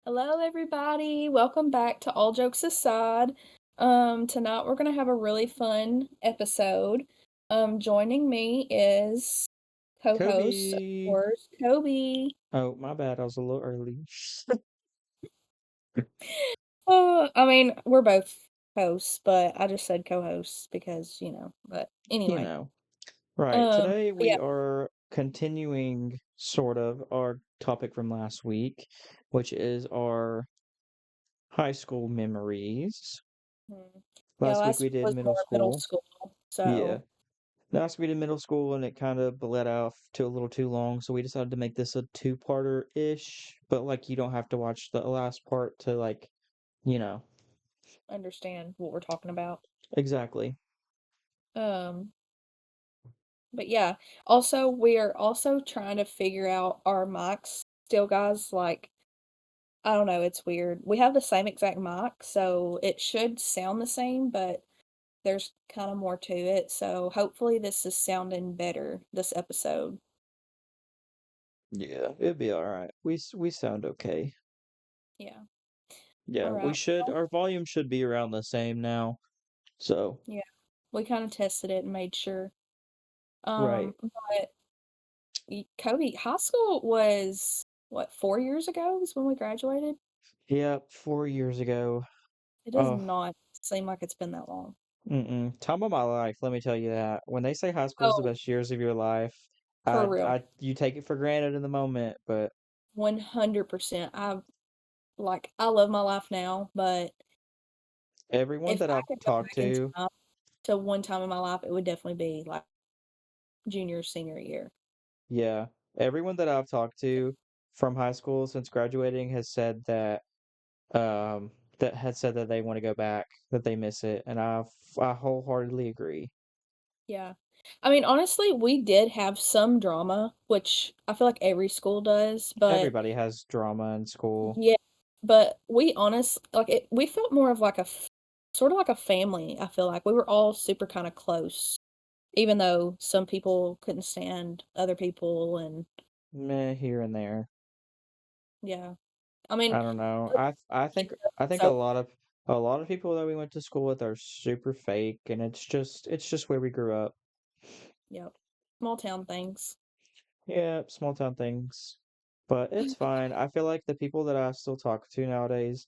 Hello, everybody. Welcome back to All Jokes Aside. Tonight we're gonna have a really fun episode. Joining me is co-host, of Kobe. course, Kobe. Oh, my bad. I was a little early. We're both hosts, but I just said co-hosts because, but You anyway. know. Right. Today But we yeah. are continuing sort of our topic from last week, which is our high school memories. Mhm. Yeah, Last week last we week did was middle more middle school. school, Yeah. so Last we did middle school and it kind of bled off to a little too long, so we decided to make this a two-parter-ish, but like you don't have to watch the last part to like, you know. understand what we're talking about. Exactly. Um, But yeah, also we are also trying to figure out our mics still, guys. Like, I don't know, it's weird. We have the same exact mic, so it should sound the same, but there's kind of more to it. So hopefully this is sounding better this episode. Yeah, it'd be all right. We sound okay. Yeah. All Yeah, we right. should Well, our volume should be around the same now. So, yeah. We kind of tested it and made sure. right. But Kobe, high school was what, 4 years ago is when we graduated? Yeah, 4 years ago. It does Oh, not seem like it's been that long. time of my life, let me tell you that. When they say high school is the Oh, best years of your life, for real. you take it for granted in the moment, but 100%. I love my life now, but everyone if that I I've could go talked back in to, time to one time in my life, it would definitely be like junior, senior year. yeah, everyone that I've talked to from high school since graduating has said that they want to go back, that they miss it, and I wholeheartedly agree. Yeah. I mean, honestly, we did have some drama, which I feel like every school does, but Everybody has drama in school. yeah, but we felt more of like sort of like a family, I feel like. We were all super kind of close, even though some people couldn't stand other people and Meh, here and there. yeah. I mean, I don't know. but I think so a lot of people that we went to school with are super fake, and it's just where we grew up. yep. Small town things. Yeah, small town things. But it's fine. I feel like the people that I still talk to nowadays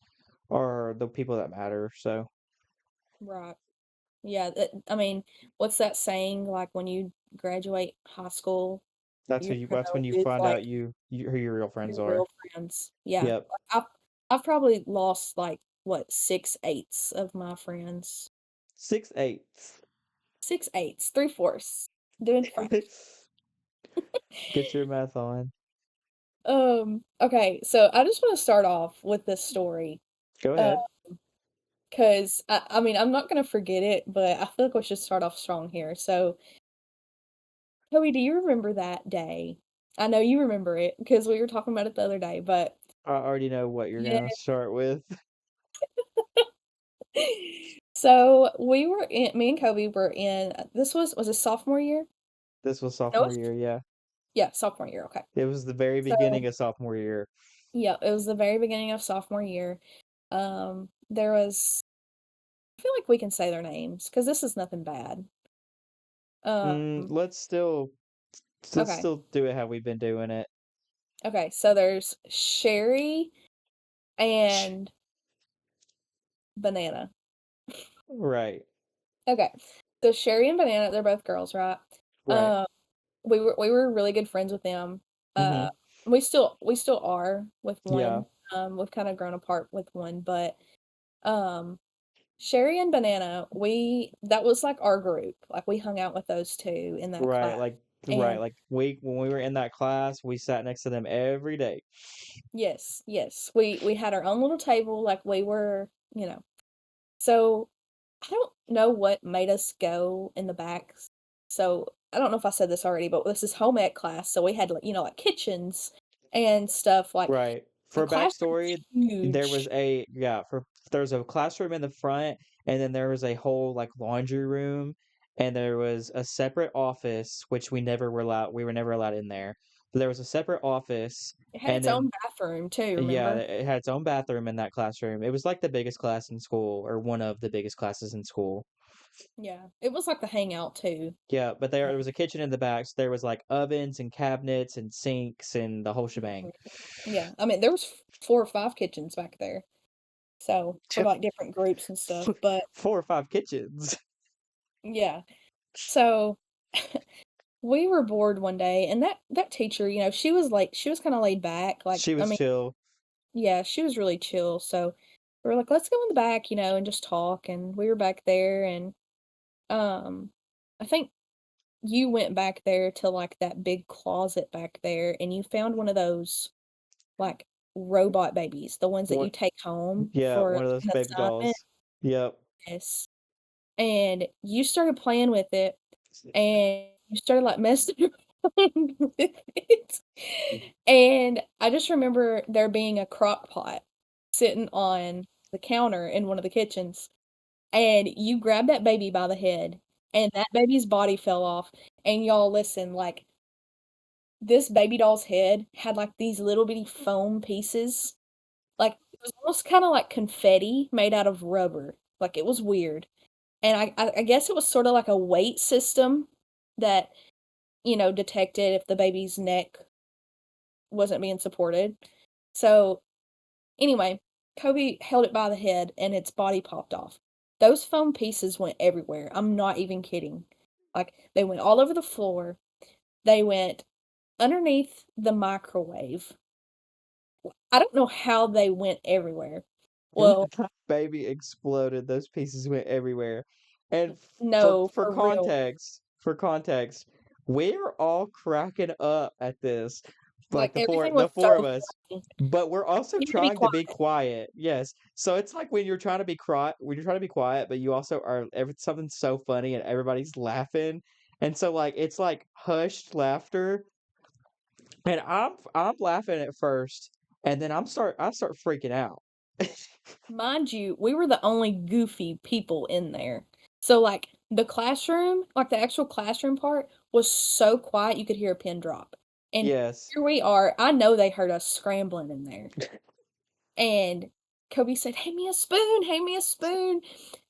are the people that matter. So Right. Yeah, I mean, what's that saying? Like when you graduate high school, you're that's gonna when you lose find like out who your real friends your are. real friends. Yeah. Yep. I've probably lost like what, 6/8 of my friends. 6/8. 6/8, 3/4. Doing fine. Get your math on. Okay, so I just want to start off with this story. Go Uh, ahead. 'Cause I mean, I'm not gonna forget it, but I feel like we should start off strong here. So, Chloe, do you remember that day? I know you remember it because we were talking about it the other day, but I already know what you're yeah. gonna start with. So me and Kobe were in, was it sophomore year? This was No, sophomore year, yeah. yeah, sophomore year, okay. It was the very So, beginning of sophomore year. yeah, it was the very beginning of sophomore year. There was, I feel like we can say their names because this is nothing bad. Um, Let's okay, still do it how we've been doing it. okay, so there's Sherry and Banana. Right. Okay. So Sherry and Banana, they're both girls, right? Right. Um, we were really good friends with them. Uh, Mm-hmm. we still are with Yeah. one. We've kind of grown apart with one, but um, Sherry and Banana, we that was like our group. Like we hung out with those two in that Right. class. Right. And Like when we were in that class, we sat next to them every day. yes, yes, we had our own little table. Like we were, you know. So I don't know what made us go in the back. So I don't know if I said this already, but this is home ec class. So we had like, like kitchens and stuff. Like Right. our For classroom backstory, was huge. there's a classroom in the front, and then there was a whole like laundry room, and there was a separate office which we were never allowed in there. There was a separate office, It had and its own then bathroom too, yeah, remember? it had its own bathroom in that classroom. It was like the biggest class in school, or one of the biggest classes in school. Yeah. It was like the hangout too. Yeah, but there was a kitchen in the back, so there was like ovens and cabinets and sinks and the whole shebang. Mhm. Yeah. I mean, there was 4 or 5 kitchens back there. So, for like different groups and stuff, but 4 or 5 kitchens. yeah. So, we were bored one day and that teacher, she was like she was kind of laid back, like She I was mean, chill. yeah, she was really chill. So, we were like, let's go in the back, and just talk, and we were back there and um I think you went back there to like that big closet back there and you found one of those like robot babies, the ones that One, you take home yeah, for one of like those an baby assignment. dolls. Yep. Yes. And you started playing with it and you started like messing around with it. And I just remember there being a crock pot sitting on the counter in one of the kitchens. And you grabbed that baby by the head, and that baby's body fell off. And y'all listen, like this baby doll's head had like these little bitty foam pieces. Like it was almost kind of like confetti made out of rubber. Like it was weird. And I guess it was sort of like a weight system that, detected if the baby's neck wasn't being supported. So anyway, Kobe held it by the head and its body popped off. Those foam pieces went everywhere. I'm not even kidding. Like they went all over the floor. They went underneath the microwave. I don't know how they went everywhere. When Well, that baby exploded, those pieces went everywhere. And for no, for for real. context, we're all cracking up at this, Like like everything was the so four of us. funny. But we're also You need to be trying to quiet. be quiet. Yes. So it's like when you're trying to be quiet, but you also are something's so funny and everybody's laughing. And so like it's like hushed laughter. And I'm laughing at first, and then I start freaking out. Mind you, we were the only goofy people in there. So like the classroom, like the actual classroom part was so quiet you could hear a pin drop. And Yes. here we are. I know they heard us scrambling in there. And Kobe said, "Hand me a spoon, hand me a spoon."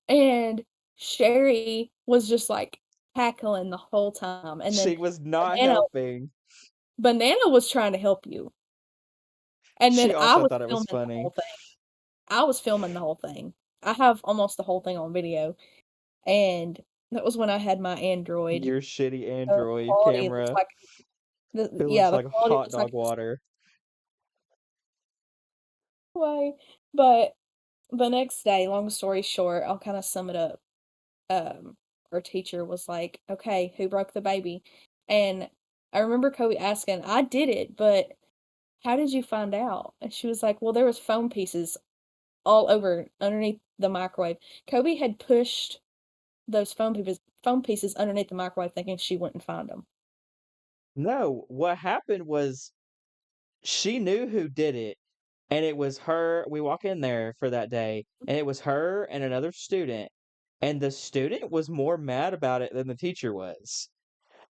And Sherry was just like cackling the whole time. And then She was not Banana helping. Banana was trying to help you. And then She I also was thought it was filming the funny. whole thing. I was filming the whole thing. I have almost the whole thing on video, and that was when I had my Android. Your shitty The Android quality looks camera. like the It yeah, looks the like quality hot looks like dog it's water. way, but the next day, long story short, I'll kinda sum it up. Our teacher was like, "Okay, who broke the baby?" And I remember Kobe asking, "I did it, but how did you find out?" And she was like, "Well, there was foam pieces all over underneath the microwave." Kobe had pushed those phone pieces underneath the microwave thinking she wouldn't find them. No, what happened was she knew who did it, and it was her. We walk in there for that day, and it was her and another student, and the student was more mad about it than the teacher was.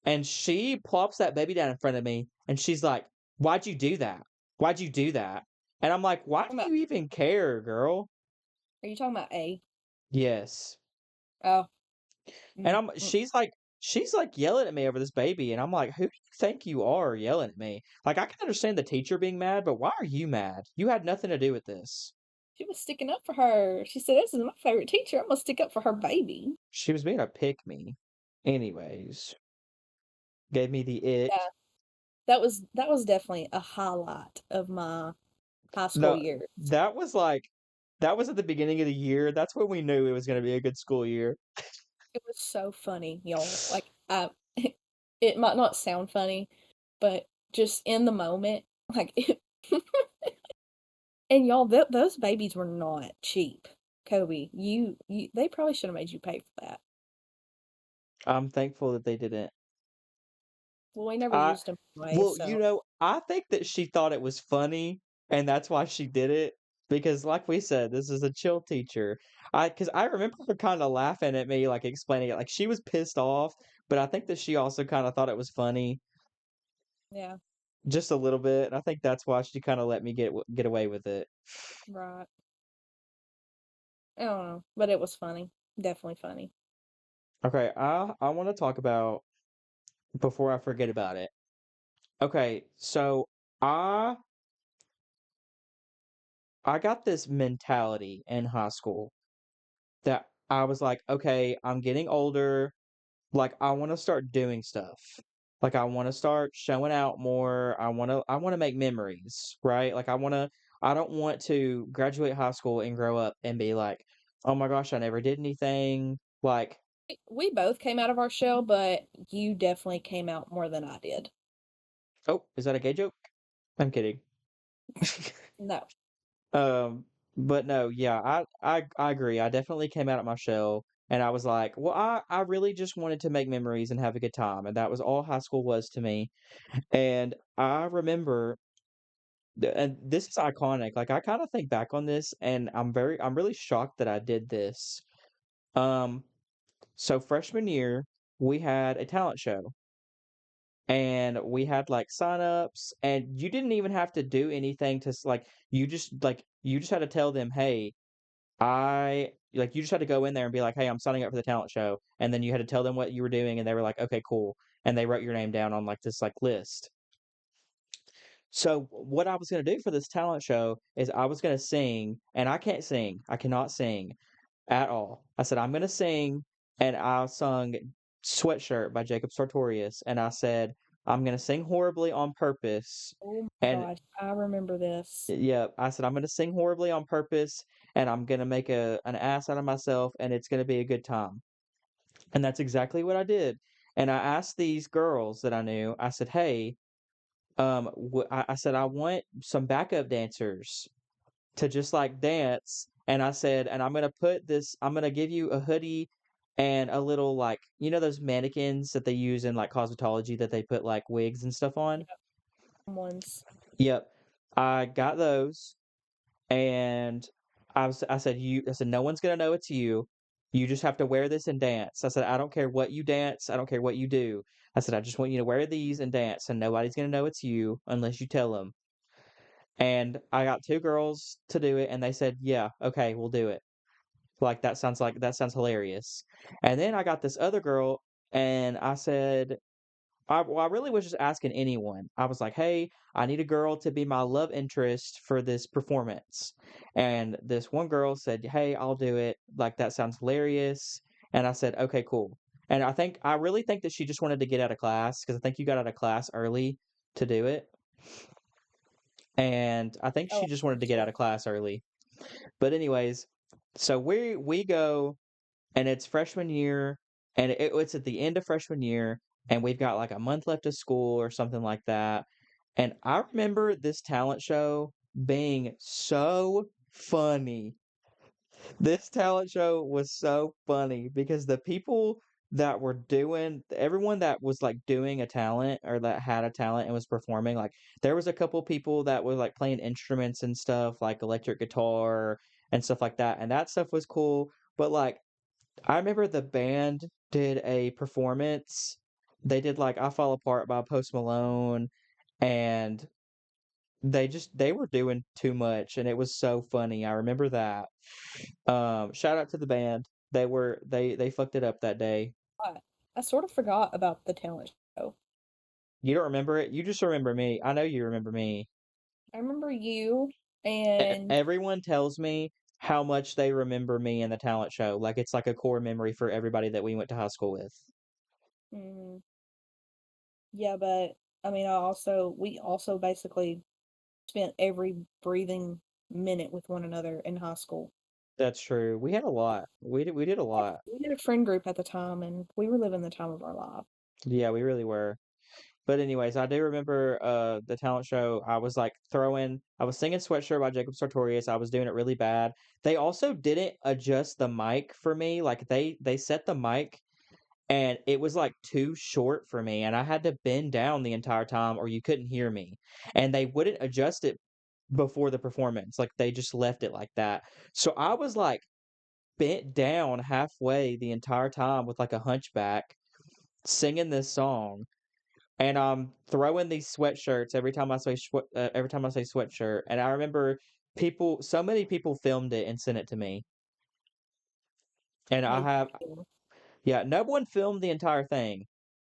And she plops that baby down in front of me, and she's like, "Why'd you do that? Why'd you do that?" And I'm like, "Why Talking do about you even care, girl?" Are you talking about A? Yes. Oh, And mm, I'm mm. she's like yelling at me over this baby, and I'm like, "Who do you think you are yelling at me?" Like I can understand the teacher being mad, but why are you mad? You had nothing to do with this. She was sticking up for her. She said, "This is my favorite teacher. I'm gonna stick up for her baby." She was being a pick me. Anyways, gave me the ick. Yeah, that was definitely a highlight of my high school No, years. that was like that was at the beginning of the year. That's when we knew it was gonna be a good school year. It was so funny, y'all. Like, it might not sound funny, but just in the moment, like, and y'all, those babies were not cheap. Kobe, they probably should have made you pay for that. I'm thankful that they didn't. Well, we never I used them anyway, well, so I think that she thought it was funny, and that's why she did it. Because, like we said, this is a chill teacher. Because I remember her kind of laughing at me, like explaining it, like she was pissed off, but I think that she also kind of thought it was funny. yeah. just a little bit, and I think that's why she kinda let me get away with it. Right. I don't know, but it was funny. Definitely funny. Okay, I wanna talk about before I forget about it. Okay, so I I got this mentality in high school that I was like, "Okay, I'm getting older, like, I wanna start doing stuff. Like, I wanna start showing out more, I wanna make memories, right? Like, I don't want to graduate high school and grow up and be like, 'Oh my gosh, I never did anything.'" Like, We both came out of our shell, but you definitely came out more than I did. "Oh, is that a gay joke?" I'm kidding. No. Um, but no, yeah, I agree. I definitely came out of my shell and I was like, well, I really just wanted to make memories and have a good time, and that was all high school was to me. And I remember, and this is iconic. Like I kind of think back on this, and I'm really shocked that I did this. Um, so freshman year, we had a talent show. And we had like signups, and you didn't even have to do anything to you just had to tell them, hey, you just had to go in there and be like, "Hey, I'm signing up for the talent show," and then you had to tell them what you were doing, and they were like, "Okay, cool," and they wrote your name down on, like, this, like, list. So, what I was gonna do for this talent show is I was gonna sing, and I can't sing, I cannot sing at all. I said, "I'm gonna sing," and I sung "Sweatshirt" by Jacob Sartorius, and I said, "I'm gonna sing horribly on purpose," Oh my and gosh, I remember this. yeah, I said, "I'm gonna sing horribly on purpose, and I'm gonna make an ass out of myself, and it's gonna be a good time." And that's exactly what I did. And I asked these girls that I knew, I said, "Hey," I said, "I want some backup dancers to just like dance." And I said, "And I'm gonna give you a hoodie and a little like, you know, those mannequins that they use in like cosmetology that they put like wigs and stuff on?" Yeah, ones. Yep. I got those. And I said, "No one's gonna know it's you. You just have to wear this and dance." I said, "I don't care what you dance, I don't care what you do." I said, "I just want you to wear these and dance, and nobody's gonna know it's you unless you tell them." And I got 2 girls to do it, and they said, "Yeah, okay, we'll do it." Like, that sounds hilarious." And then I got this other girl, and I said, I really was just asking anyone. I was like, "Hey, I need a girl to be my love interest for this performance." And this one girl said, "Hey, I'll do it. Like, that sounds hilarious." And I said, "Okay, cool." And I really think that she just wanted to get out of class because I think you got out of class early to do it. And I think Oh, she I just wanted think to get out so. of class early. But anyways, so we go and it's freshman year, and it's at the end of freshman year, and we've got like a month left of school or something like that. And I remember this talent show being so funny. This talent show was so funny because the people that were doing everyone that was like doing a talent or that had a talent and was performing, like there was a couple people that were like playing instruments and stuff like electric guitar and stuff like that, and that stuff was cool. But like I remember the band did a performance. They did like "I Fall Apart" by Post Malone, and they were doing too much, and it was so funny. I remember that. Shout out to the band. They fucked it up that day. I sort of forgot about the talent show. You don't remember it? You just remember me. I know you remember me. I remember you and Everyone tells me how much they remember me in the talent show. Like it's like a core memory for everybody that we went to high school with. mm, yeah, but I mean, we also basically spent every breathing minute with one another in high school. That's true. We had a lot. We did a lot. We did a friend group at the time, and we were living the time of our life. Yeah, we really were. But anyways, I do remember the talent show. I was singing Sweatshirt by Jacob Sartorius. I was doing it really bad. They also didn't adjust the mic for me. Like they set the mic and it was like too short for me and I had to bend down the entire time or you couldn't hear me. And they wouldn't adjust it before the performance. Like they just left it like that. So I was like bent down halfway the entire time with like a hunchback singing this song. and I'm throwing these sweatshirts every time I say sweatshirt, and I remember so many people filmed it and sent it to me, and I Big have deal. yeah, no one filmed the entire thing.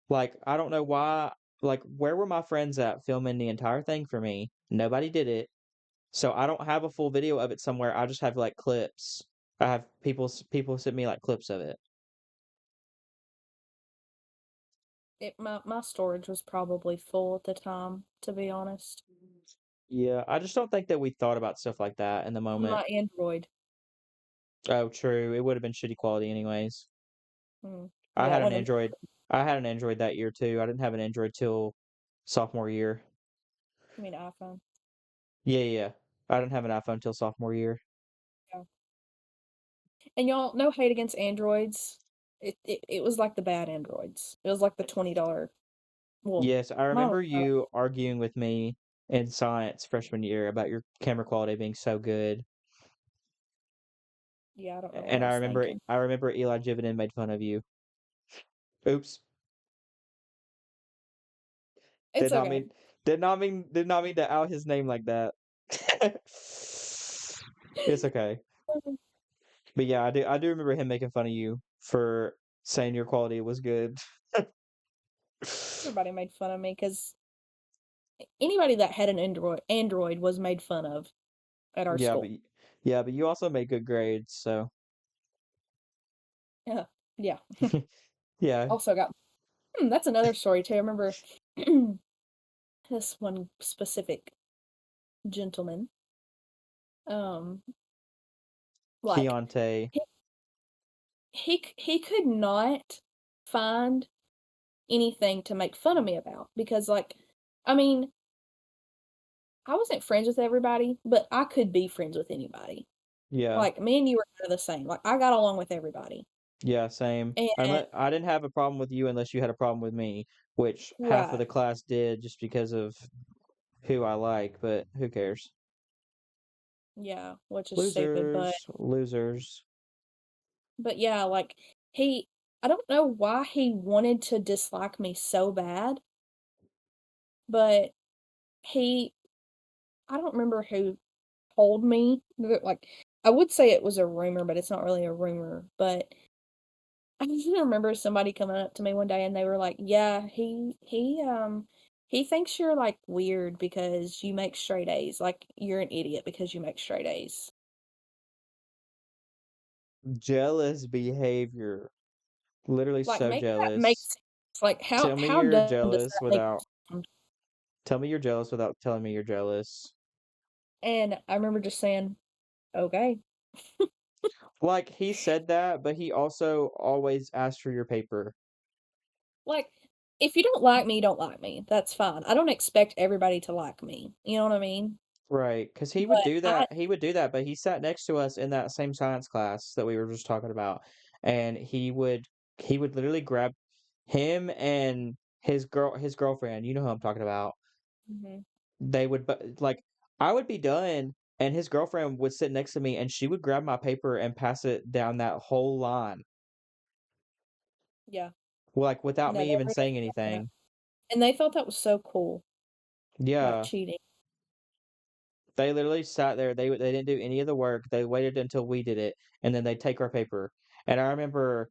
Like, I don't know why, like, where were my friends at filming the entire thing for me? Nobody did it. So I don't have a full video of it somewhere. I just have like clips. I have people send me like clips of it. My storage was probably full at the time, to be honest. Yeah, I just don't think that we thought about stuff like that in the moment. My Android. Oh, true. It would have been shitty quality anyways. Mm. I Yeah, had an one of Android. I had an Android that year too. I didn't have an Android till sophomore year. I mean iPhone. Yeah, yeah, yeah. I didn't have an iPhone till sophomore year. Yeah. And y'all, no hate against Androids. It was like the bad Androids. It was like the $20. Well, Yes, I mine was remember you arguing with me in science freshman year about your camera quality being so good. yeah, I don't know what And I was thinking. I remember Eli Jividen made fun of you. Oops. It's Did not okay. mean did not mean to out his name like that. It's okay. But yeah, I do remember him making fun of you for saying your quality was good. Everybody made fun of me because anybody that had an Android was made fun of at our Yeah, school. yeah, but you also made good grades, so Yeah, yeah. yeah, Also got that's another story too. I remember this one specific gentleman. Um, like Keontae. he he could not find anything to make fun of me about because like I mean, I wasn't friends with everybody, but I could be friends with anybody. Yeah, Like me and you were kind of the same. Like I got along with everybody. yeah, same. And I didn't have a problem with you unless you had a problem with me, which half of right. the class did just because of who I like, but who cares? Yeah, which is stupid, Losers, losers. but yeah, like he I don't know why he wanted to dislike me so bad, but he I don't remember who told me that, like I would say it was a rumor, but it's not really a rumor, but I just remember somebody coming up to me one day and they were like, "Yeah, he thinks you're like weird because you make straight A's. Like you're an idiot because you make straight A's." Jealous behavior. Literally Like so maybe that makes jealous. sense. Like Tell me how you're dumb does jealous that make without you sound? tell me you're jealous without telling me you're jealous. And I remember just saying, "Okay." Like he said that, but he also always asked for your paper. Like if you don't like me, you don't like me. That's fine. I don't expect everybody to like me. You know what I mean? Right, because But I he would do that, but he sat next to us in that same science class that we were just talking about, and he would literally grab him and his girlfriend, you know who I'm talking about. Mhm. They would like I would be done, and his girlfriend would sit next to me, and she would grab my paper and pass it down that whole line, Yeah. like without No, me they even really saying did that. anything. And they thought that was so cool, like Yeah, cheating. they literally sat there. They didn't do any of the work. They waited until we did it, and then they take our paper. And I remember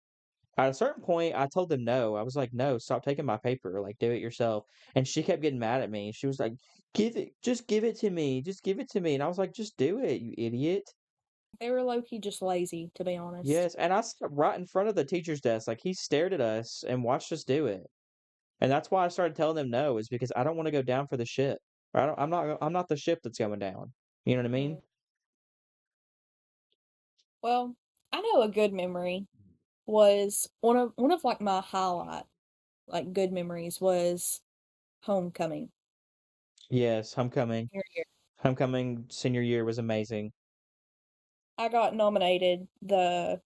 at a certain point, I told them no. I was like, "No, stop taking my paper. Like, do it yourself." And she kept getting mad at me. She was like, just give it to me, just give it to me." And I was like, "Just do it, you idiot." They were low key just lazy, to be honest. Yes, and I sat right in front of the teacher's desk. Like he stared at us and watched us do it. And that's why I started telling them no, is because I don't want to go down for the ship. I'm not the ship that's going down. You know what I mean? Mm. Well, I know a good memory was one of like my highlight, like good memories was homecoming. Yes, homecoming. Senior year. Homecoming senior year was amazing. I got nominated the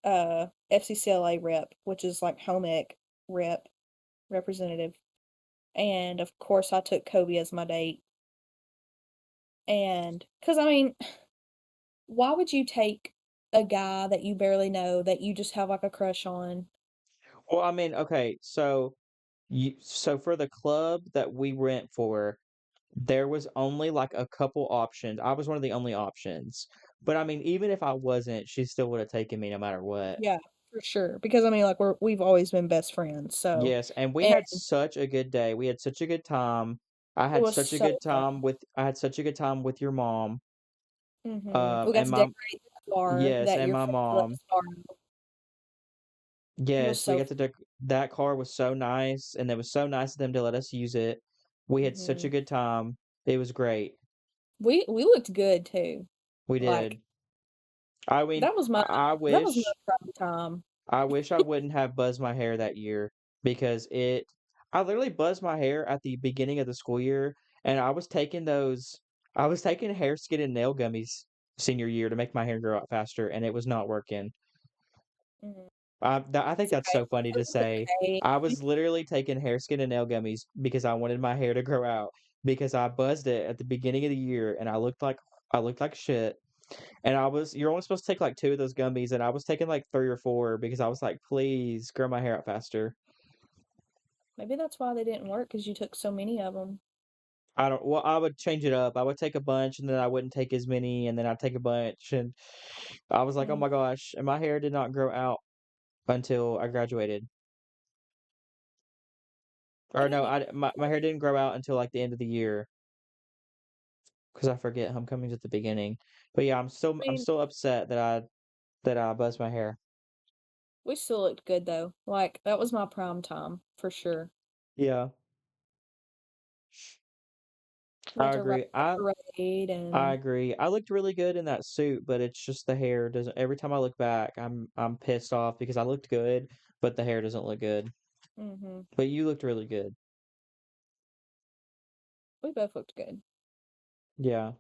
FCCLA rep, which is like home ec rep representative. And of course I took Kobe as my date. And cuz I mean, why would you take a guy that you barely know that you just have like a crush on? Well, I mean, okay, so so for the club that we went for, there was only like a couple options. I was one of the only options. But I mean, even if I wasn't, she still would have taken me no matter what. Yeah, for sure. Because I mean, like we've always been best friends. So, Yes, and we and had such a good day. We had such a good time. it was so fun. I had such a good time with your mom. We got And to my decorate the car yes, that and your my friends let mom. us borrow. It was Yes, we so got to that car was so nice, and it was so nice of them to let us use it. We had such a hmm good time. It was great. we looked good too. We Like did. I mean, that was my I that was my wish prime time. I wish I wouldn't have buzzed my hair that year because I literally buzzed my hair at the beginning of the school year, and I was taking hair, skin, and nail gummies senior year to make my hair grow out faster, and it was not working. Mhm. I think It's that's okay. so funny to It's say. okay. I was literally taking hair, skin, and nail gummies because I wanted my hair to grow out because I buzzed it at the beginning of the year, and I looked like shit. And you're only supposed to take like 2 of those gummies, and I was taking like 3 or 4 because I was like, "Please grow my hair out faster." Maybe that's why they didn't work because you took so many of them. I don't well, I would change it up. I would take a bunch, and then I wouldn't take as many, and then I'd take a bunch, and I was like, "Oh Mm. my gosh," and my hair did not grow out until I graduated. I Or no, didn't even. my hair didn't grow out until like the end of the year because I forget homecoming's at the beginning. But yeah, I I'm mean, still upset that I buzzed my hair. we still looked good though. Like that was my prime time for sure. Yeah, We got I to ride agree. the parade I and agree. I looked really good in that suit, but it's just the hair doesn't every time I look back, I'm pissed off because I looked good, but the hair doesn't look good. hmm But you looked really good. we both looked good. Yeah.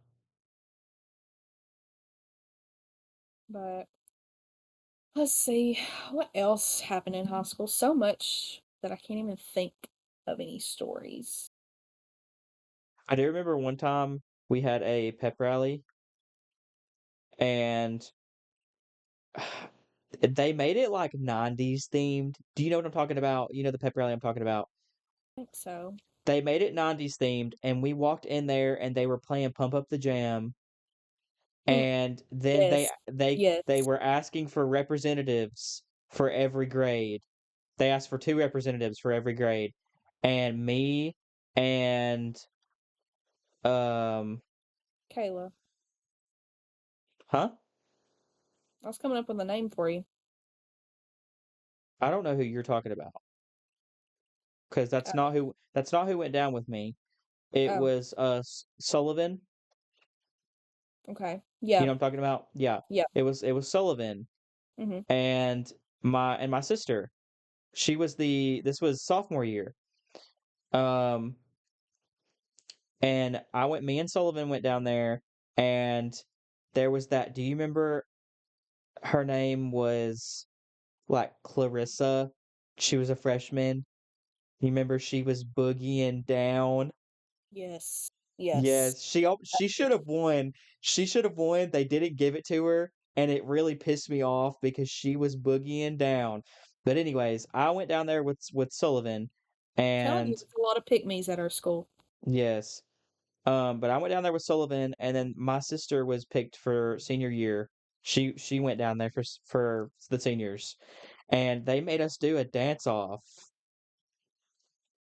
But let's see what else happened in high school. So much that I can't even think of any stories. I do remember one time we had a pep rally and they made it like 90s themed. Do you know what I'm talking about? You know the pep rally I'm talking about. I think so. They made it 90s themed and we walked in there and they were playing Pump Up the Jam Mm, and then yes. they Yes. were asking for representatives for every grade. They asked for 2 representatives for every grade, and me and, um Kayla. huh? I was coming up with a name for you. I don't know who you're talking about, because Oh, that's not who went down with me. It oh, was, Sullivan. okay. You Yeah. know what I'm talking about? Yeah. Yeah. It was Sullivan hmm and my sister. This was sophomore year. Um, and me and Sullivan went down there, and there was that do you remember her name was like Clarissa. She was a freshman. You remember she was boogieing down? Yes. Yes. Yes, she should have won. She should have won. They didn't give it to her, and it really pissed me off because she was boogieing down. But anyways, I went down there with Sullivan, Telling you, and it's a lot of pygmies at our school. yes, but I went down there with Sullivan, and then my sister was picked for senior year. She went down there for the seniors, and they made us do a dance off.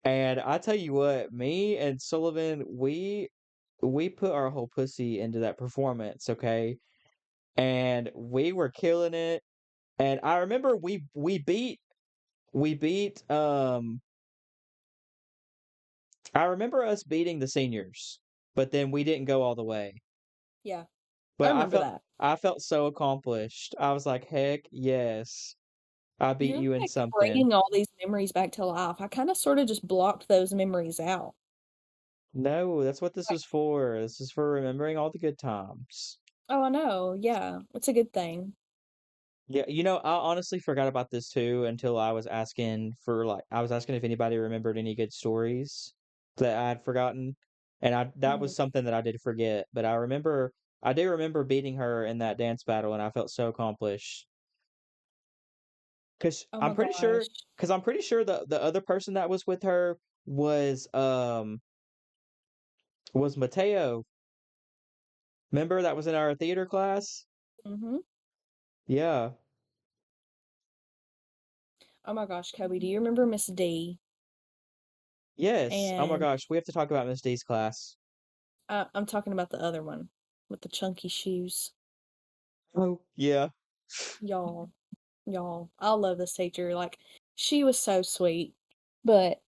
And I tell you what, me and Sullivan, we put our whole pussy into that performance, okay? And we were killing it. And I remember we beat I remember us beating the seniors, but then we didn't go all the way. Yeah. I But remember that. I felt so accomplished. I was like, "Heck, yes. I beat You're you in like something." bringing all these memories back to life. I kind of sort of just blocked those memories out. No, that's what this Like, is for. This is for remembering all the good times. oh, I know. Yeah. It's a good thing. Yeah, you know, I honestly forgot about this too until I was asking if anybody remembered any good stories that I had forgotten. And that was hmm something that I did forget, but I do remember beating her in that dance battle and I felt so accomplished. 'Cause Oh I'm my pretty sure, gosh. because I'm pretty sure the other person that was with her was Mateo. Remember that was in our theater class? Mhm. Yeah. Oh my gosh, Kobe, do you remember Miss D? Yes. Oh my And gosh, we have to talk about Miss D's class. I'm talking about the other one with the chunky shoes. Oh, yeah. Y'all, y'all, I love this teacher. Like, she was so sweet, but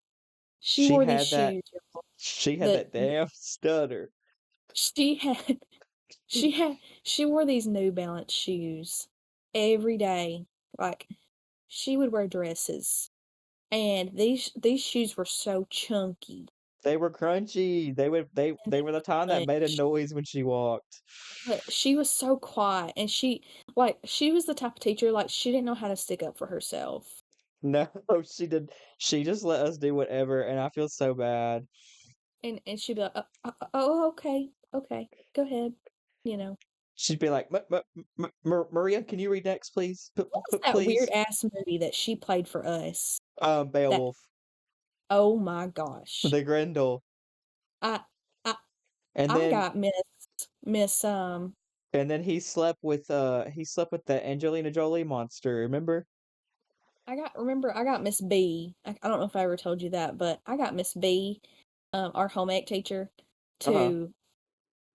she She wore these had that shoes, y'all, she had that that damn stutter. she had she wore these New Balance shoes every day. Like, she would wear dresses, and these shoes were so chunky They were crunchy. and They were the time that made a much. noise when she walked. But she was so quiet, and she was the type of teacher, like, she didn't know how to stick up for herself. No, she did. She just let us do whatever, and I feel so bad. And she'd be like, oh, okay, okay, go ahead," you know? She'd be like, Maria, can you read next, please? What was that weird Please." ass movie that she played for us? That Beowulf, oh my gosh. the Grendel, I I and I then got Miss, he slept with the Angelina Jolie monster. Remember? I got Miss B. I don't know if I ever told you that, but I got Miss B, our home ec teacher, Uh huh. to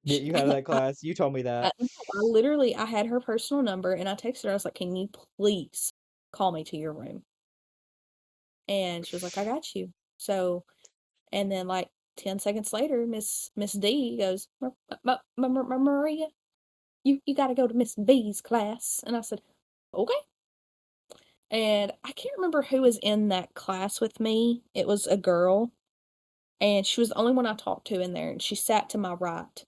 Get sh you out of that class. You told me that. no, I literally I had her personal number, and I texted her, I was like, "Can you please call me to your room?" And she was like, "I got you." So, and then, like, 10 seconds later, Miss D goes, Maria, you gotta go to Miss B's class." And I said, "Okay." And I can't remember who was in that class with me. It was a girl, and she was the only one I talked to in there, and she sat to my right.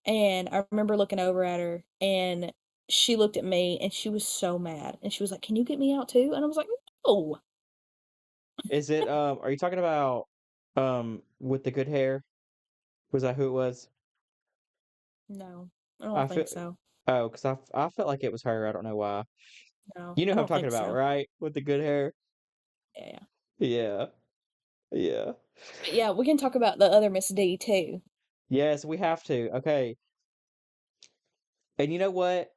And I remember looking over at her, and she looked at me, and she was so mad, and she was like, "Can you get me out too?" And I was like, "No." Is it are you talking about with the good hair? Was that who it was? No, I don't I feel think so. Oh, because I felt like it was her. I don't know why. No, You know I who I'm don't talking think about, so. right? With the good hair. Yeah, yeah. Yeah. Yeah. But yeah, we can talk about the other Miss D too. Yes, we have to. Okay. And you know what?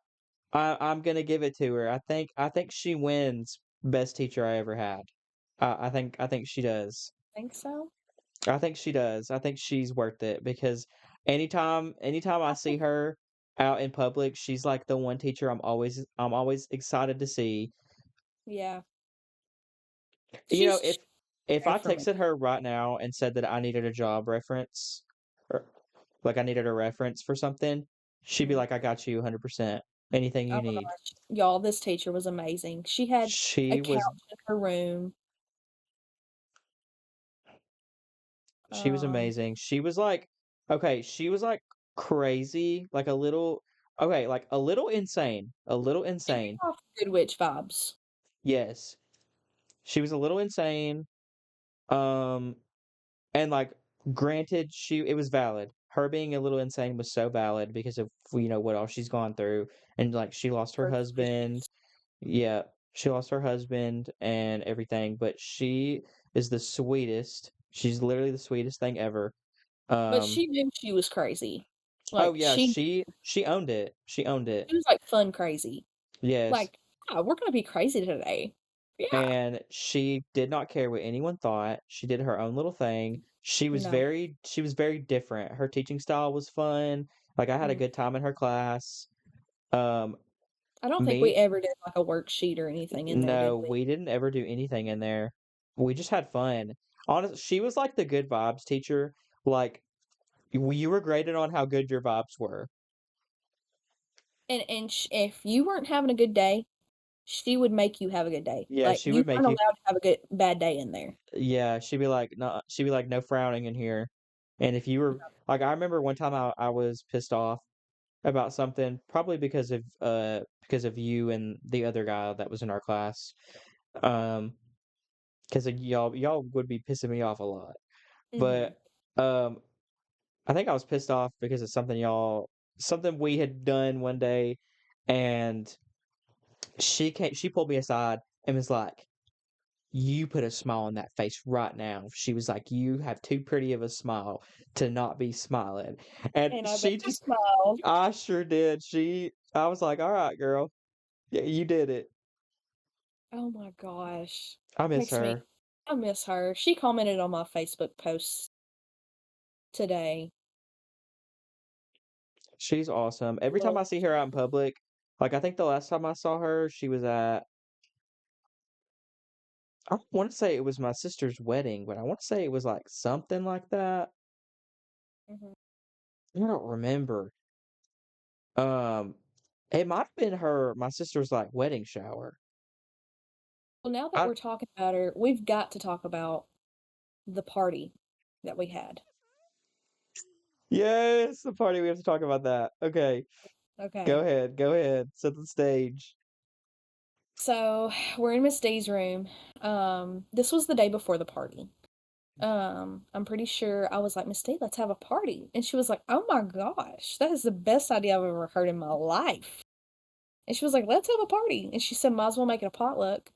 I'm gonna give it to her. I think she wins best teacher I ever had. I think she does. Think so? I think she does. I think she's worth it because anytime I I see think her out in public, she's like the one teacher I'm always excited to see. yeah. You know, She's if there I for me. texted her right now and said that I needed a job reference or like I needed a reference for something, she'd be Mhm. like, I got you 100%. Anything Oh you my need. gosh. Y'all, this teacher was amazing. She had a She was couch in her room. she was Um, amazing. She was like okay, she was like crazy, like a little okay, like a little insane. A little she gave insane. off good witch vibes. Yes. She was a little insane. Um And, like, granted, she it was valid. Her being a little insane was so valid because of, what all she's gone through, and, like, she lost her Birth husband. issues. Yeah, she lost her husband and everything, but she is the sweetest. She's literally the sweetest thing ever. But Um she knew she was crazy. oh, Like, yeah, she owned it. She owned it. she was, like, fun crazy. Yes, Like, "Yeah, we're gonna be crazy today." Yeah. and she did not care what anyone thought. She did her own little thing. No. She was very different. Her teaching style was fun. Like I had a Mhm. good time in her class. Um, I don't think we me, ever did, like, a worksheet or anything in there, did no, we? we didn't ever do anything in there. We just had fun. Honest, she was like the good vibes teacher. Like you were graded on how good your vibes were. And if you weren't having a good day, she would make you have a good day. Yeah, Like, she you would make weren't you. allowed to have a good bad day in there. Yeah, she'd be like, no, she'd be like, no frowning in here. And if you were like, I remember one time I was pissed off about something, probably because of you and the other guy that was in our class. Um, because y'all would be pissing me off a lot. Mhm. But um, I think I was pissed off because of something we had done one day, and she pulled me aside and was like, "You put a smile on that face right now." She was like, "You have too pretty of a smile to not be smiling." And And I bet she you just smiled. I sure did. I was like, "All right, girl. Yeah, you did it." Oh my gosh. I miss Makes me her. I miss her. She commented on my Facebook post today. She's awesome. Every time I Little see her out in public, like, I think the last time I saw her, she was at I wanna say it was my sister's wedding, but I wanna say it was, like, something like that. Mhm. I don't remember. Um, it might have been my sister's, like, wedding shower. Well, now that I we're talking about her, we've got to talk about the party that we had. Yes, the party, we have to talk about that. Okay, Okay. go ahead, set the stage. So, we're in Miss D's room. This was the day before the party. I'm pretty sure I was like, Miss D, let's have a party. And she was like, oh my gosh, that is the best idea I've ever heard in my life. And she was like, let's have a party. And she said, might as well make it a potluck.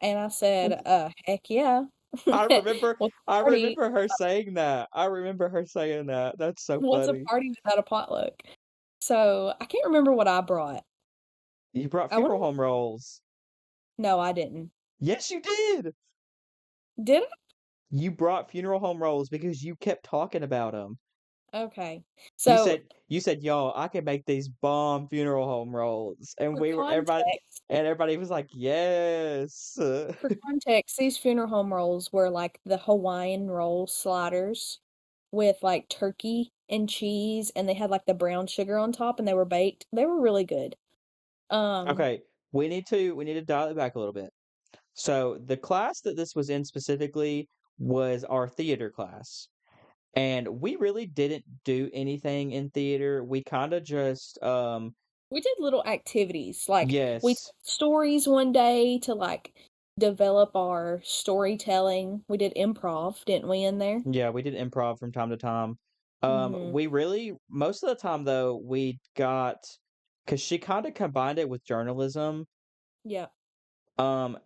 And I said, heck yeah. What's a I party? remember her saying that. I remember her saying that. That's so What's a funny. party without a potluck? So I can't remember what I brought. You brought I want funeral to, home rolls. no, I didn't. Yes, you did. Did You brought funeral home rolls because you kept talking about them. I? Okay. So You said, "Y'all, I can make these bomb funeral home rolls." And for we were everybody context, and everybody was like, "Yes." these funeral home rolls were like the Hawaiian roll sliders with like turkey and cheese, and they had like the brown sugar on top, and they were baked. They were really good. Um, Okay, we need to dial it back a little bit. So, the class that this was in specifically was our theater class, and we really didn't do anything in theater. We kinda just, we did little activities like we yes. told stories one day to like develop our storytelling. We did improv, didn't we, in there? Yeah, we did improv from time to time. Mm-hmm. We really most of the time though, we got because she kinda combined it with journalism. Yeah.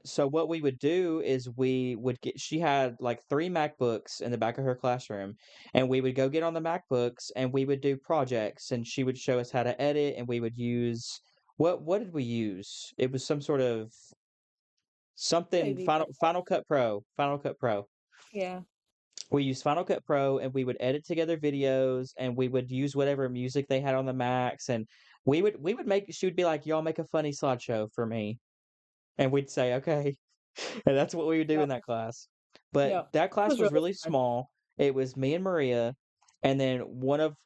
So what we would do is we would get she had like 3 MacBooks in the back of her classroom, and we would go get on the MacBooks and we would do projects, and she would show us how to edit, and we would use what did we use? It was some sort of something Maybe. Final Cut Pro. Yeah. We used Final Cut Pro, and we would edit together videos, and we would use whatever music they had on the Macs, and we would make she would be like, "Y'all make a funny slideshow for me." And we'd say, "Okay." And that's what we would do in Yep. that class. But Yep. that It class was was really really fun. small. It was me and Maria, and then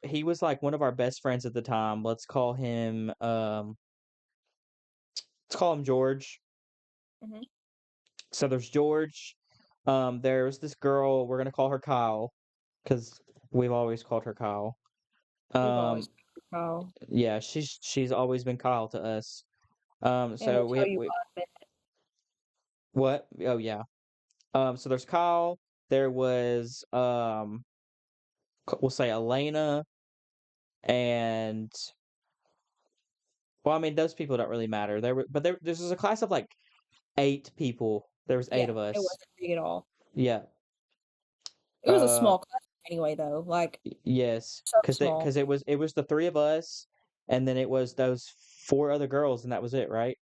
he was like one of our best friends at the time. Let's call him George. Hmm. So there's George. There's this girl, we're gonna call her Kyle, because we've always called her Kyle. We've always Um, oh, yeah, she's always been Kyle to us. and we'll So tell you we why. what? Oh yeah. So there's Kyle. There was we'll say Elena, and well, I mean those people don't really matter. This was a class of like 8 people. There was eight Yeah, of it us. wasn't big at all. Yeah. It was a Uh small class anyway, though, like, yes, so because small. it was the 3 of us, and then it was those 4 other girls, and that was it, right?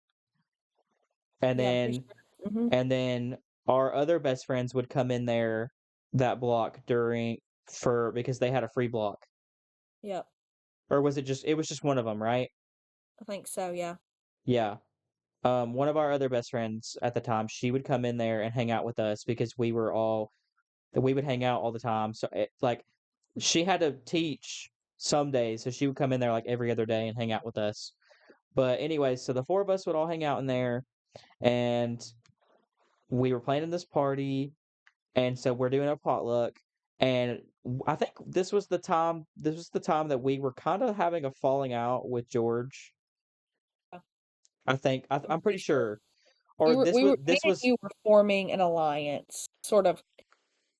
And Yeah, I'm pretty then sure. Mhm. and then our other best friends would come in there that block during for because they had a free block. Yep, Or was it was just one of them, right? I think so, yeah. Yeah. One of our other best friends at the time, she would come in there and hang out with us because we would hang out all the time. So like she had to teach some days, so she would come in there like every other day and hang out with us. But anyway, so the 4 of us would all hang out in there, and we were planning this party, and so we're doing a potluck, and I think this was the time that we were kind of having a falling out with George. Yeah, I'm I'm pretty pretty sure. sure. Or Me this and was you were forming an alliance, sort of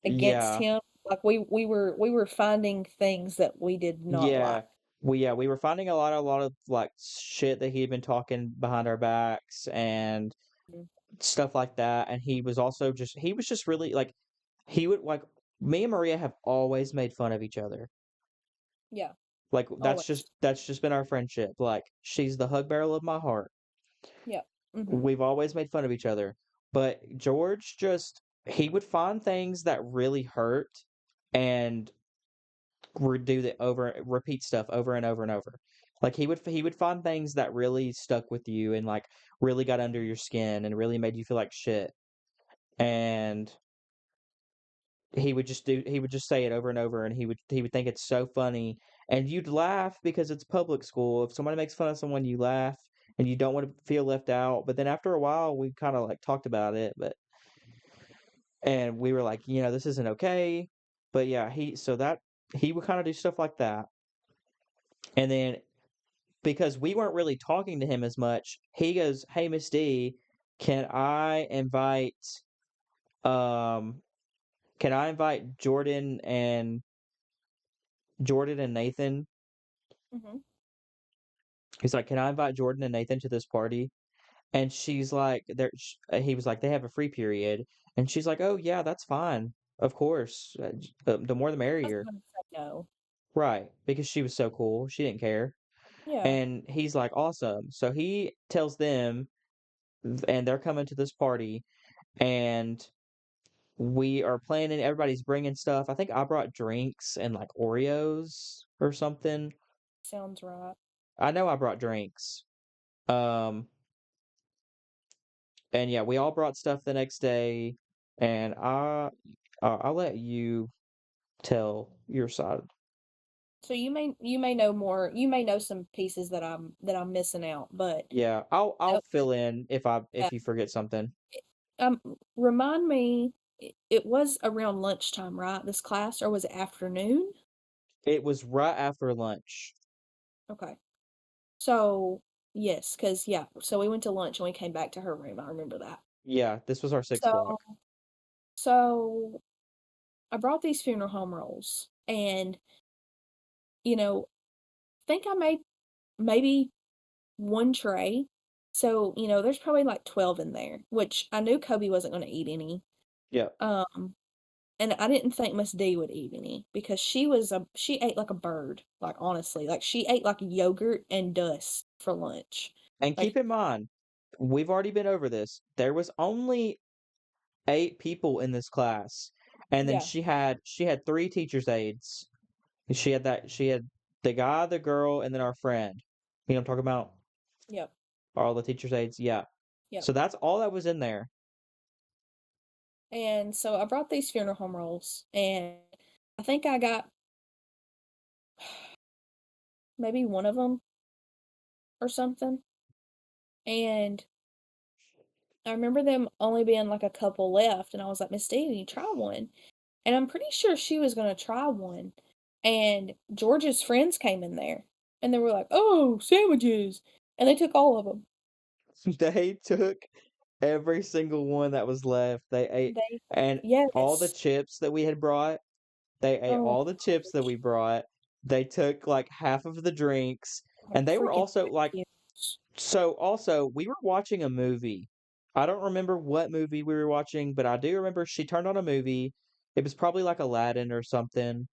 against yeah. him. Like, we were finding things that we did not like. Yeah. We were finding a lot of like shit that he had been talking behind our backs, and Mhm. stuff like that. And he was just really like he would like me and Maria have always made fun of each other. Yeah, Like always. that's just been our friendship. Like she's the hug barrel of my heart. Yeah. Mhm. We've always made fun of each other. But George just he would find things that really hurt and do the over repeat stuff over and over and over. Like he would find things that really stuck with you and like really got under your skin and really made you feel like shit. And he would just say it over and over and he would think it's so funny and you'd laugh because it's public school. If somebody makes fun of someone, you laugh and you don't want to feel left out. But then after a while we kind of like talked about it, but and we were like, you know, this isn't okay. But yeah, he would kind of do stuff like that. And then because we weren't really talking to him as much, he goes, "Hey, Miss D, can I invite um can I invite Jordan and Nathan?" Mhm. He's like, "Can I invite Jordan and Nathan to this party?" And she's like, he was like, "They have a free period." And she's like, "Oh yeah, that's fine. Of course. The more the I was merrier." gonna say no. Right, because she was so cool. She didn't care. Yeah, And he's like, "Awesome." So he tells them and they're coming to this party and we are planning everybody's bringing stuff. I think I brought drinks and like Oreos or something. sounds right. I know I brought drinks. Um and yeah, we all brought stuff the next day and I'll let you tell your side. So you may know more. You may know some pieces that I'm missing out, but Yeah, I'll no, fill in yeah. if you forget something. Um, Remind me. It was around lunchtime, right? This class, or was it afternoon? It was right after lunch. Okay. So yes, because yeah. So we went to lunch and we came back to her room. I remember that. Yeah, this was our 6 block. So so I brought these funeral home rolls, and you know, think I made maybe one tray. So, there's probably like 12 in there, which I knew Kobe wasn't going to eat any. Yeah. Um, and I didn't think Miss D would eat any because she ate like a bird, like honestly. Like she ate like yogurt and dust for lunch. And Like, keep in mind, we've already been over this. There was only 8 people in this class, and then yeah, she had 3 teachers' aides. She had the guy, the girl, and then our friend. You know what I'm talking about? yep, All the teachers' aides. Yeah. yep. So that's all that was in there. And so I brought these funeral home rolls, and I think I got maybe one of them or something. And I remember them only being like a couple left, and I was like, Miss D, you try one. And I'm pretty sure she was gonna try one. And George's friends came in there, and they were like, "Oh, sandwiches!" And they took all of them. They took every single one that was left. They ate They, and all the yes. chips that we had brought. They ate Oh all my the chips that we gosh, brought. They took like half of the drinks, like and they were freaking also like vacuums. so also we were watching a movie. I don't remember what movie we were watching, but I do remember she turned on a movie. It was probably like Aladdin or something.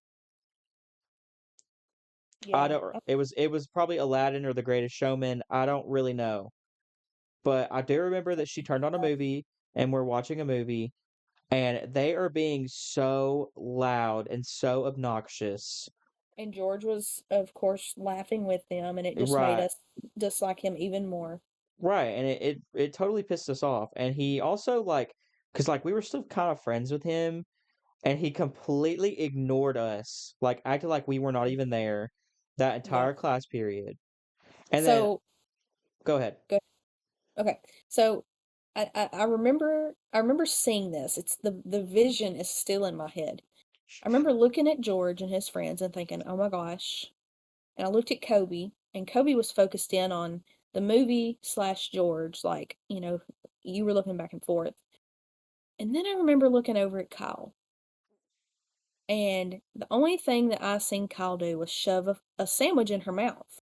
I Yeah, don't it was probably Aladdin or The Greatest Showman. I don't really know. But I do remember that she turned on a movie and we're watching a movie and they are being so loud and so obnoxious. and George was, of course, laughing with them, and it just made Right. us dislike him even more. Right, and it totally pissed us off, and he also, like, cause like, we were still kind of friends with him, and he completely ignored us, like, acted like we were not even there that Yeah. entire class period, and then So go ahead. go. Okay. So I remember seeing this. It's the vision is still in my head. I remember looking at George and his friends and thinking, "Oh my gosh." And I looked at Kobe, and Kobe was focused in on the movie slash George, like, you were looking back and forth. And then I remember looking over at Kyle, and the only thing that I seen Kyle do was shove a sandwich in her mouth.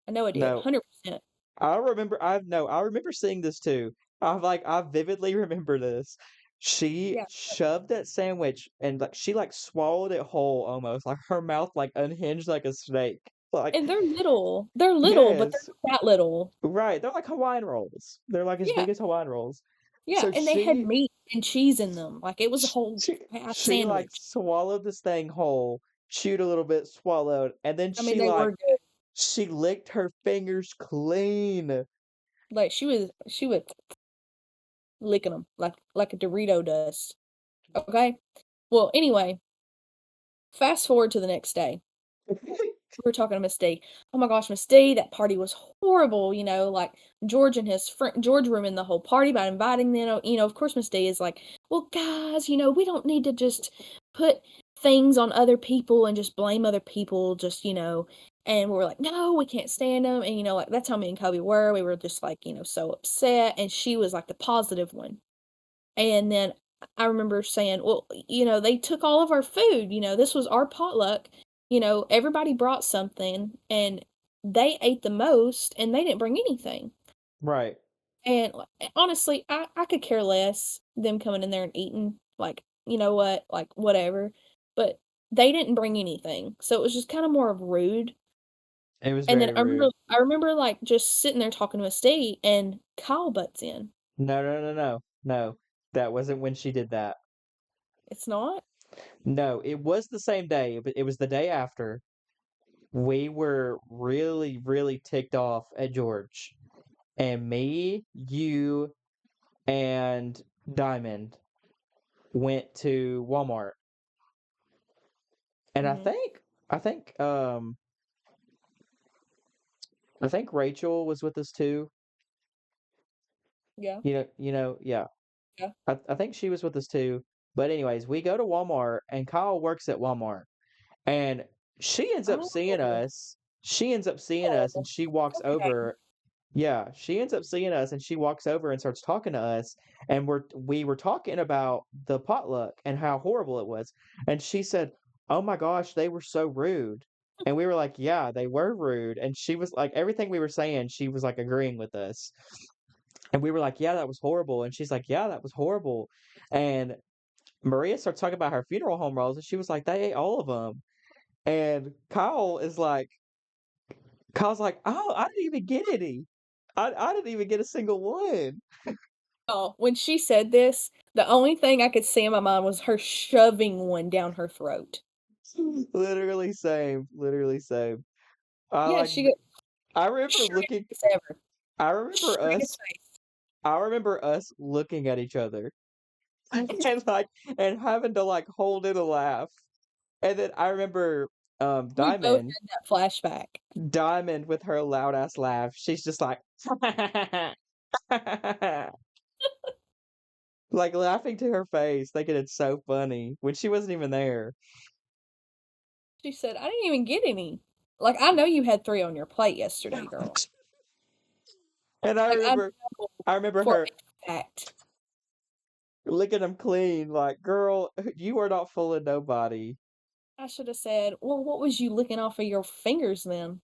I know I did, No, 100%. I remember seeing this too. I vividly remember this. She Yeah, shoved that sandwich and like she like swallowed it whole almost. Like her mouth like unhinged like a snake. Like and they're little, but they're yes. not that little. Right. They're like Hawaiian rolls. They're like as Yeah, big as Hawaiian rolls. yeah, So and they had she meat and cheese in them, like, it was a whole she half she like sandwich. swallowed this thing whole, chewed a little bit, swallowed, and then I mean, she they like were good. she licked her fingers clean. Like, she was licking them like a Dorito does, okay? Well, anyway, fast forward to the next day. We were talking to Miss D. "Oh my gosh, Miss D, that party was horrible," like, George and his friend George ruined the whole party by inviting them, of course, Miss D is like, "Well, guys, we don't need to just put things on other people and just blame other people, and we're like, "No, we can't stand them." And, like, that's how me and Kobe were. We were just, like, so upset, and she was, like, the positive one. And then I remember saying, "Well, they took all of our food, this was our potluck, everybody brought something, and they ate the most, and they didn't bring anything." Right. And, honestly, I could care less them coming in there and eating, like, you know what, like, whatever, but they didn't bring anything, so it was just kinda more of rude. It was And then very I remember rude. I remember, like, just sitting there talking to Miss D, and Kyle butts in. No, no, no, no. No. That wasn't when she did that. "It's not?" No, it was the same day, but it was the day after. We were really, really ticked off at George. And me, you, and Diamond went to Walmart. And Mhm. I think I think Rachel was with us too. Yeah. Yeah. Yeah. I think she was with us too. But anyways, we go to Walmart and Kyle works at Walmart. And she ends up seeing Oh. us. She ends up seeing us Oh, and she walks okay. over. Yeah, she ends up seeing us and she walks over and starts talking to us. And we were talking about the potluck and how horrible it was. And she said, "Oh my gosh, they were so rude." And we were like, "Yeah, they were rude." And she was like, everything we were saying, she was like agreeing with us. And we were like, "Yeah, that was horrible." And she's like, "Yeah, that was horrible." And Maria starts talking about her funeral home rolls, and she was like, "They ate all of them." And Kyle's like, "Oh, I didn't even get any. I didn't even get a single one." Oh, when she said this, the only thing I could see in my mind was her shoving one down her throat. Literally same, literally same. I Yeah, like, she got I remember straightest looking, face ever. I remember Straightest us, face. I remember us looking at each other and like, and having to like hold in a laugh. And then I remember, We both had that flashback. Diamond with her loud ass laugh. She's just like, like laughing to her face, thinking it's so funny when she wasn't even there. She said, "I didn't even get any." Like, I know you had 3 on your plate yesterday, girl. And Like, I know I remember for her a fact. licking them clean, like, girl, you are not fooling nobody. I should have said, "Well, what was you licking off of your fingers then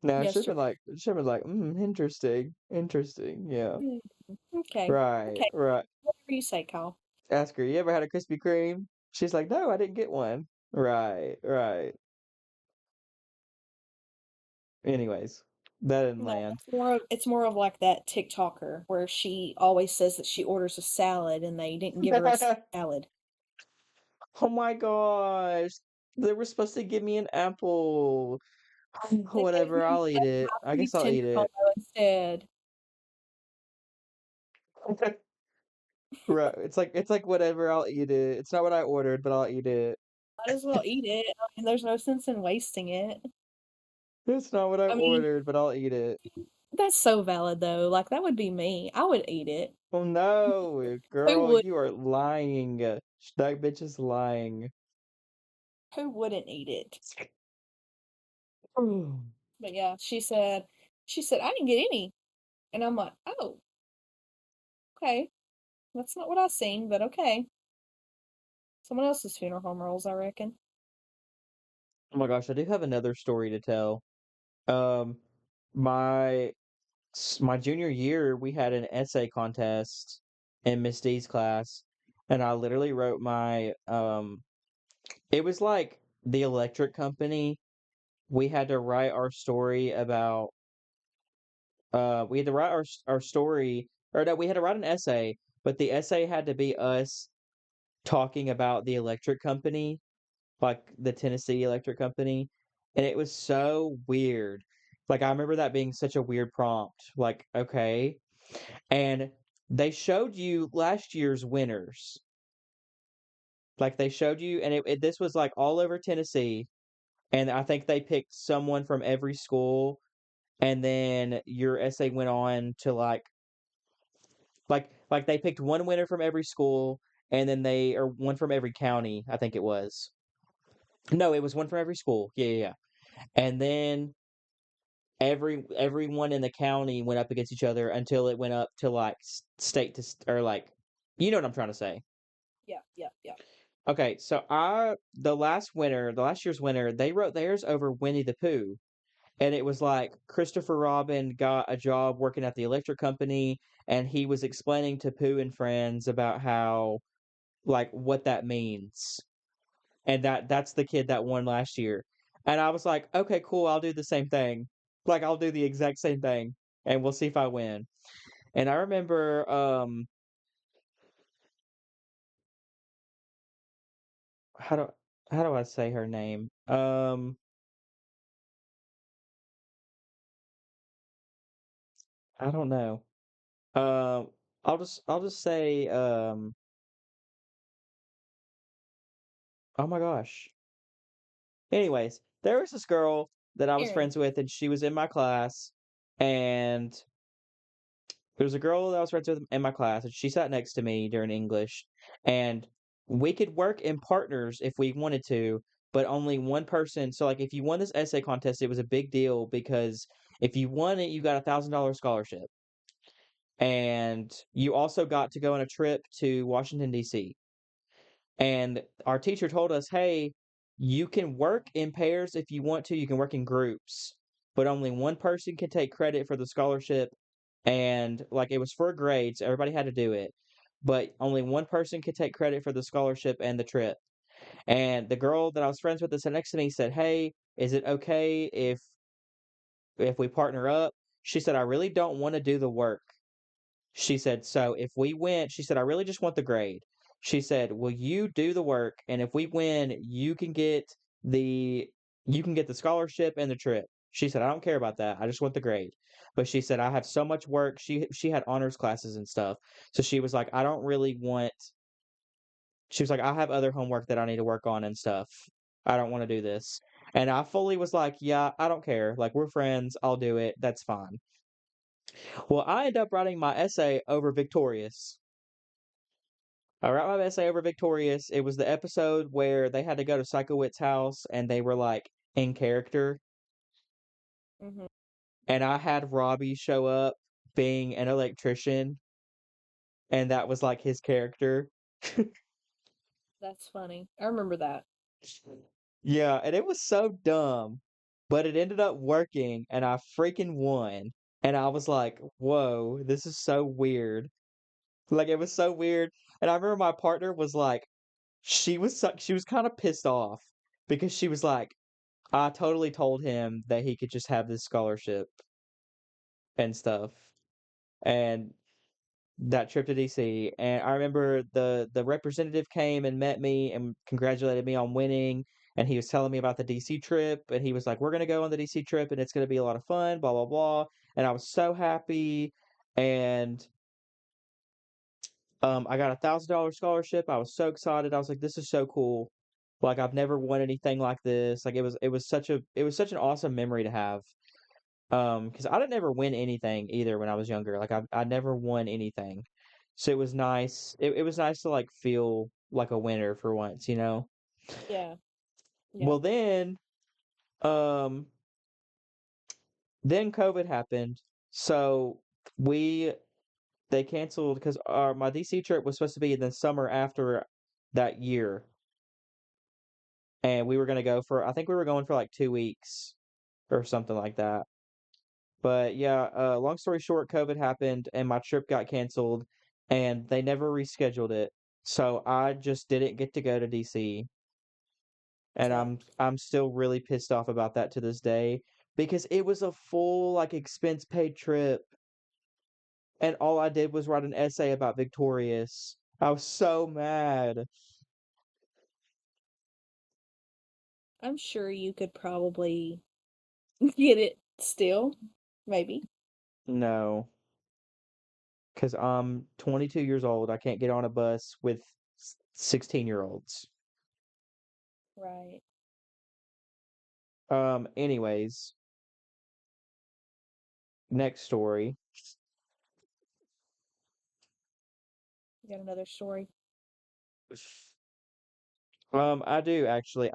No, yesterday?" should have been like, interesting, interesting, yeah. Mm, okay. Right, Okay. right. Whatever you say, Kyle. Ask her, you ever had a Krispy Kreme? She's like, no, I didn't get one. Right, right. Anyways, that didn't No, land. it's more of like that TikToker where she always says that she orders a salad and they didn't give her a salad. Oh my gosh. They were supposed to give me an apple. They gave Whatever, you I'll a eat it. I happy guess I'll eat tenderloin it. instead. Right. It's like whatever, I'll eat it. It's not what I ordered, but I'll eat it. Might as well eat it. I mean, there's no sense in wasting it. It's not what I I mean, ordered, but I'll eat it. that's so valid though. Like that would be me. I would eat it. Oh no, Who girl, would you are lying. That bitch is lying. who wouldn't eat it? Oh But yeah, she said I didn't get any. And I'm like, "Oh, okay. That's not what I seen, but okay. Someone else's funeral home rolls, I reckon." my gosh, I do have another story to tell. Um, my my junior year, we had an essay contest in Miss D's class, and I literally wrote my it was like the electric company. We had to write our story about we had to write our story, or no, we had to write an essay, but the essay had to be us talking about the electric company, like the Tennessee Electric Company, and it was so weird. Like I remember that being such a weird prompt. Like, okay. And they showed you last year's winners. Like they showed you, and this was like all over Tennessee, and I think they picked someone from every school, and then your essay went on to like they picked one winner from every school, and then they or one from every county, I think it was. No, it was one from every school. Yeah, yeah, yeah. And then everyone in the county went up against each other until it went up to like state to or like you know what I'm trying to say. Yeah, yeah, yeah. Okay, so the last winner, the last year's winner, they wrote theirs over Winnie the Pooh. And it was like Christopher Robin got a job working at the electric company, and he was explaining to Pooh and friends about how like what that means. And that's the kid that won last year. And I was like, okay, cool, I'll do the same thing. Like I'll do the exact same thing and we'll see if I win. And I remember how do how do I say her name? I don't know. Um, I'll just say oh my gosh. Anyways, there was this girl that I was Erin. friends with, and she was in my class, and there was a girl that I was friends with in my class, and she sat next to me during English, and we could work in partners if we wanted to, but only one person. So, like, if you won this essay contest, it was a big deal because if you won it, you got $1,000 scholarship, and you also got to go on a trip to Washington D.C. And our teacher told us, hey, you can work in pairs if you want to, you can work in groups, but only one person can take credit for the scholarship. And like it was for grades, everybody had to do it, but only one person could take credit for the scholarship and the trip. And the girl that I was friends with that sat next to me said, hey, is it okay if we partner up? She said, I really don't want to do the work. She said, "So if we win," she said, "I really just want the grade." She said, "Will you do the work? And if we win, the you can get the scholarship and the trip." She said, "I don't care about that. I just want the grade." But she said, "I have so much work." She had honors classes and stuff. So she was like, "I don't really want." She was like, "I have other homework that I need to work on and stuff. I don't want to do this." And I fully was like, "Yeah, I don't care. Like we're friends. I'll do it. That's fine." Well, I ended up writing my essay over Victorious. I wrote my essay over Victorious. It was the episode where they had to go to Psychowit's house and they were like in character. Mhm. And I had Robbie show up being an electrician, and that was like his character. That's funny. I remember that. Yeah, and it was so dumb, but it ended up working and I freaking won. And I was like, whoa, this is so weird. Like it was so weird. And I remember my partner was like, she was kind of pissed off because she was like, I totally told him that he could just have this scholarship and stuff. And that trip to DC. And I remember the representative came and met me and congratulated me on winning. And he was telling me about the DC trip. And he was like, we're gonna go on the DC trip and it's gonna be a lot of fun, blah blah blah. And I was so happy. And I got $1,000 scholarship. I was so excited. I was like, this is so cool. Like I've never won anything like this. Like it was such an awesome memory to have. Because I didn't ever win anything either when I was younger. Like I never won anything. So it was nice. It was nice to like feel like a winner for once, you know? Yeah, yeah. Well um then COVID happened. So we they canceled because our my DC trip was supposed to be in the summer after that year. And we were gonna go for I think we were going for like 2 weeks or something like that. But yeah, long story short, COVID happened and my trip got canceled and they never rescheduled it. So I just didn't get to go to DC. And Suck. I'm still really pissed off about that to this day because it was a full like expense paid trip and all I did was write an essay about Victorious. I was so mad. I'm sure you could probably get it still, maybe. No, because I'm 22 years old. I can't get on a bus with 16-year-olds. Right. Anyways, next story. You got another story? I do actually.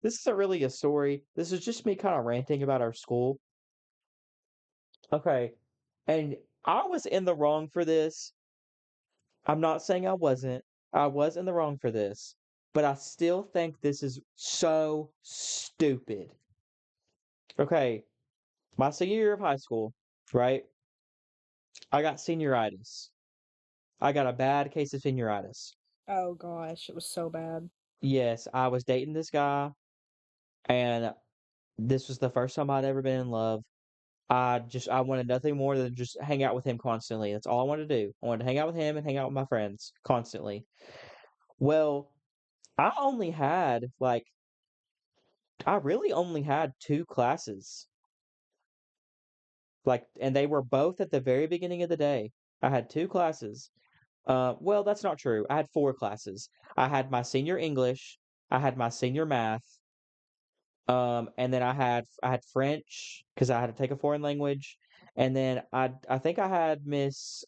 This isn't really a story. This is just me kind of ranting about our school. Okay. And I was in the wrong for this. I'm not saying I wasn't. I was in the wrong for this. But I still think this is so stupid. Okay. My senior year of high school, right? I got senioritis. I got a bad case of senioritis. Oh gosh, it was so bad. Yes, I was dating this guy, and this was the first time I'd ever been in love. I wanted nothing more than just hang out with him constantly. That's all I wanted to do. I wanted to hang out with him and hang out with my friends constantly. Well, I only had like I really only had two classes. Like and they were both at the very beginning of the day. I had two classes. Well, that's not true. I had four classes. I had my senior English, I had my senior math, and then I had French because I had to take a foreign language, and then I think I had Miss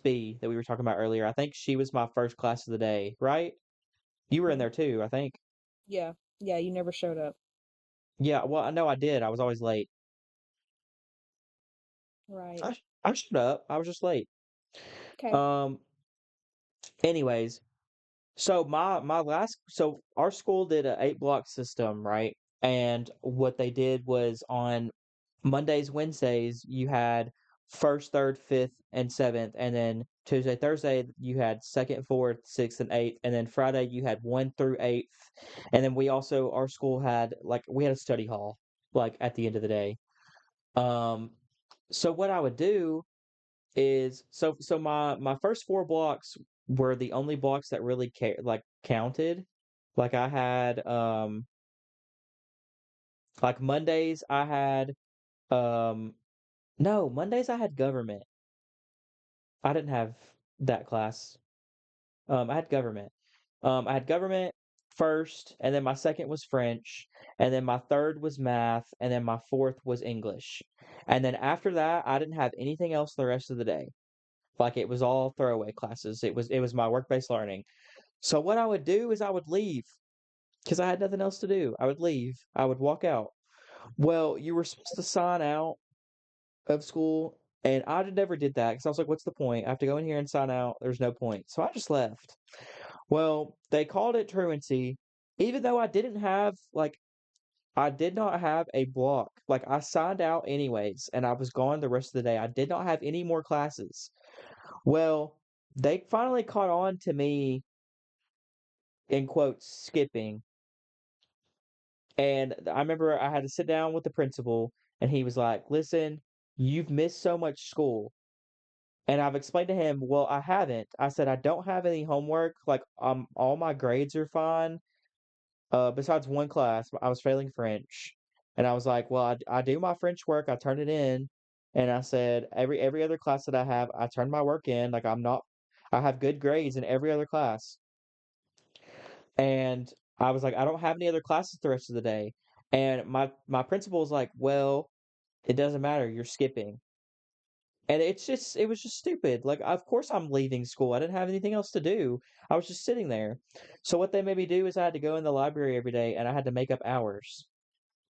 B that we were talking about earlier. I think she was my first class of the day, right? You were in Hmm. there too, I think. Yeah. Yeah, you never showed up. Yeah, well, I know I did. I was always late. Right. I showed up. I was just late. Okay. Um, anyways, so our school did a 8 block system, right? And what they did was on Mondays, Wednesdays, you had first, third, fifth, and seventh, and then Tuesday, Thursday, you had second, fourth, sixth, and eighth, and then Friday you had one through eighth, and then our school had we had a study hall like at the end of the day. Um, so what I would do is my first 4 blocks were the only blocks that really counted. Like I had like Mondays I had um no, Mondays I had government. I didn't have that class. I had government. I had government first, and then my second was French, and then my third was math, and then my fourth was English. And then after that, I didn't have anything else the rest of the day. Like it was all throwaway classes. It was my work-based learning. So what I would do is I would leave because I had nothing else to do. I would leave. I would walk out. Well, you were supposed to sign out of school, and I never did that because I was like, "What's the point? I have to go in here and sign out. There's no point." So I just left. Well, they called it truancy, even though I did not have a block. Like I signed out anyways, and I was gone the rest of the day. I did not have any more classes. Well, they finally caught on to me in quotes skipping, and I remember I had to sit down with the principal, and he was like, "Listen, you've missed so much school." And I've explained to him, "Well, I haven't." I said, "I don't have any homework. Like, all my grades are fine. Besides one class, I was failing French." And I was like, "Well, I do my French work. I turn it in." And I said, "Every other class that I have, I turn my work in. Like, I have good grades in every other class." And I was like, "I don't have any other classes the rest of the day." And my principal was like, "Well, it doesn't matter. You're skipping." And it was just stupid. Like, of course I'm leaving school. I didn't have anything else to do. I was just sitting there. So what they made me do is I had to go in the library every day and I had to make up hours.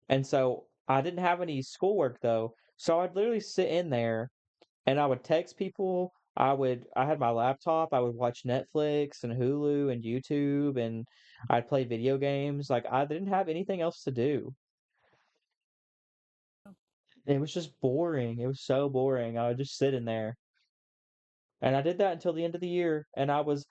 And so I didn't have any schoolwork though. So I'd literally sit in there and I would text people. I had my laptop. I would watch Netflix and Hulu and YouTube and I'd play video games. Like I didn't have anything else to do. It was just boring. It was so boring. I would just sit in there. And I did that until the end of the year, and I was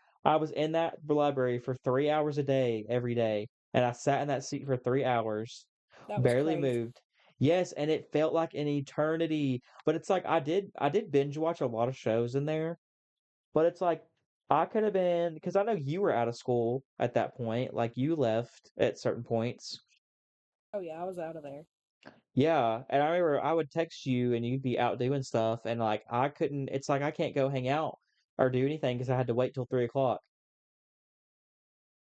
in that library for 3 hours a day every day, and I sat in that seat for 3 hours, That was barely crazy. moved. Yes, and it felt like an eternity, but it's like I did binge watch a lot of shows in there, but it's like I could have been because I know you were out of school at that point, like you left at certain points. Oh yeah, I was out of there. Yeah, and I remember I would text you and you'd be out doing stuff, and like I couldn't. It's like I can't go hang out or do anything because I had to wait till 3 o'clock.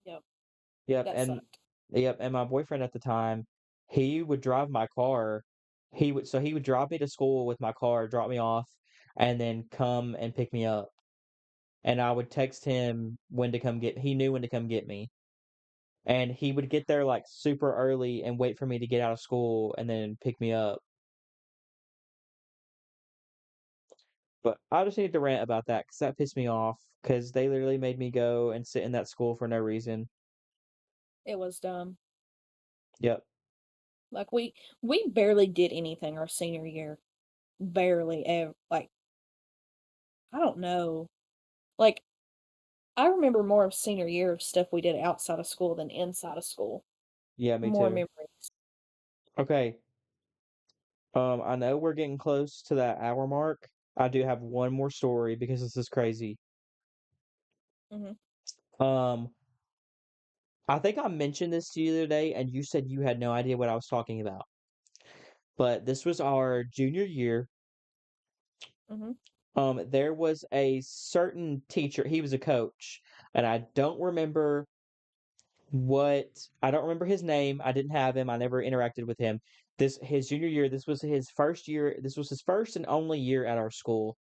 Yep, Yep, that and sucked. yep, and my boyfriend at the time, he would drive my car. He would drive me to school with my car, drop me off, and then come and pick me up. And I would text him when to come get. He knew when to come get me, and he would get there like super early and wait for me to get out of school and then pick me up. But I just need to rant about that because that pissed me off because they literally made me go and sit in that school for no reason. It was dumb. Yep. Like we barely did anything our senior year. Barely ever. Like I don't know. Like I remember more of senior year of stuff we did outside of school than inside of school. Yeah, me More too. memories. Okay. I know we're getting close to that hour mark. I do have one more story because this is crazy. Mhm. Um, I think I mentioned this to you the other day, and you said you had no idea what I was talking about. But this was our junior year. Mhm. There was a certain teacher, he was a coach, and I don't remember his name. I didn't have him. I never interacted with him. This his junior year, this was his first year. This was his first and only year at our school.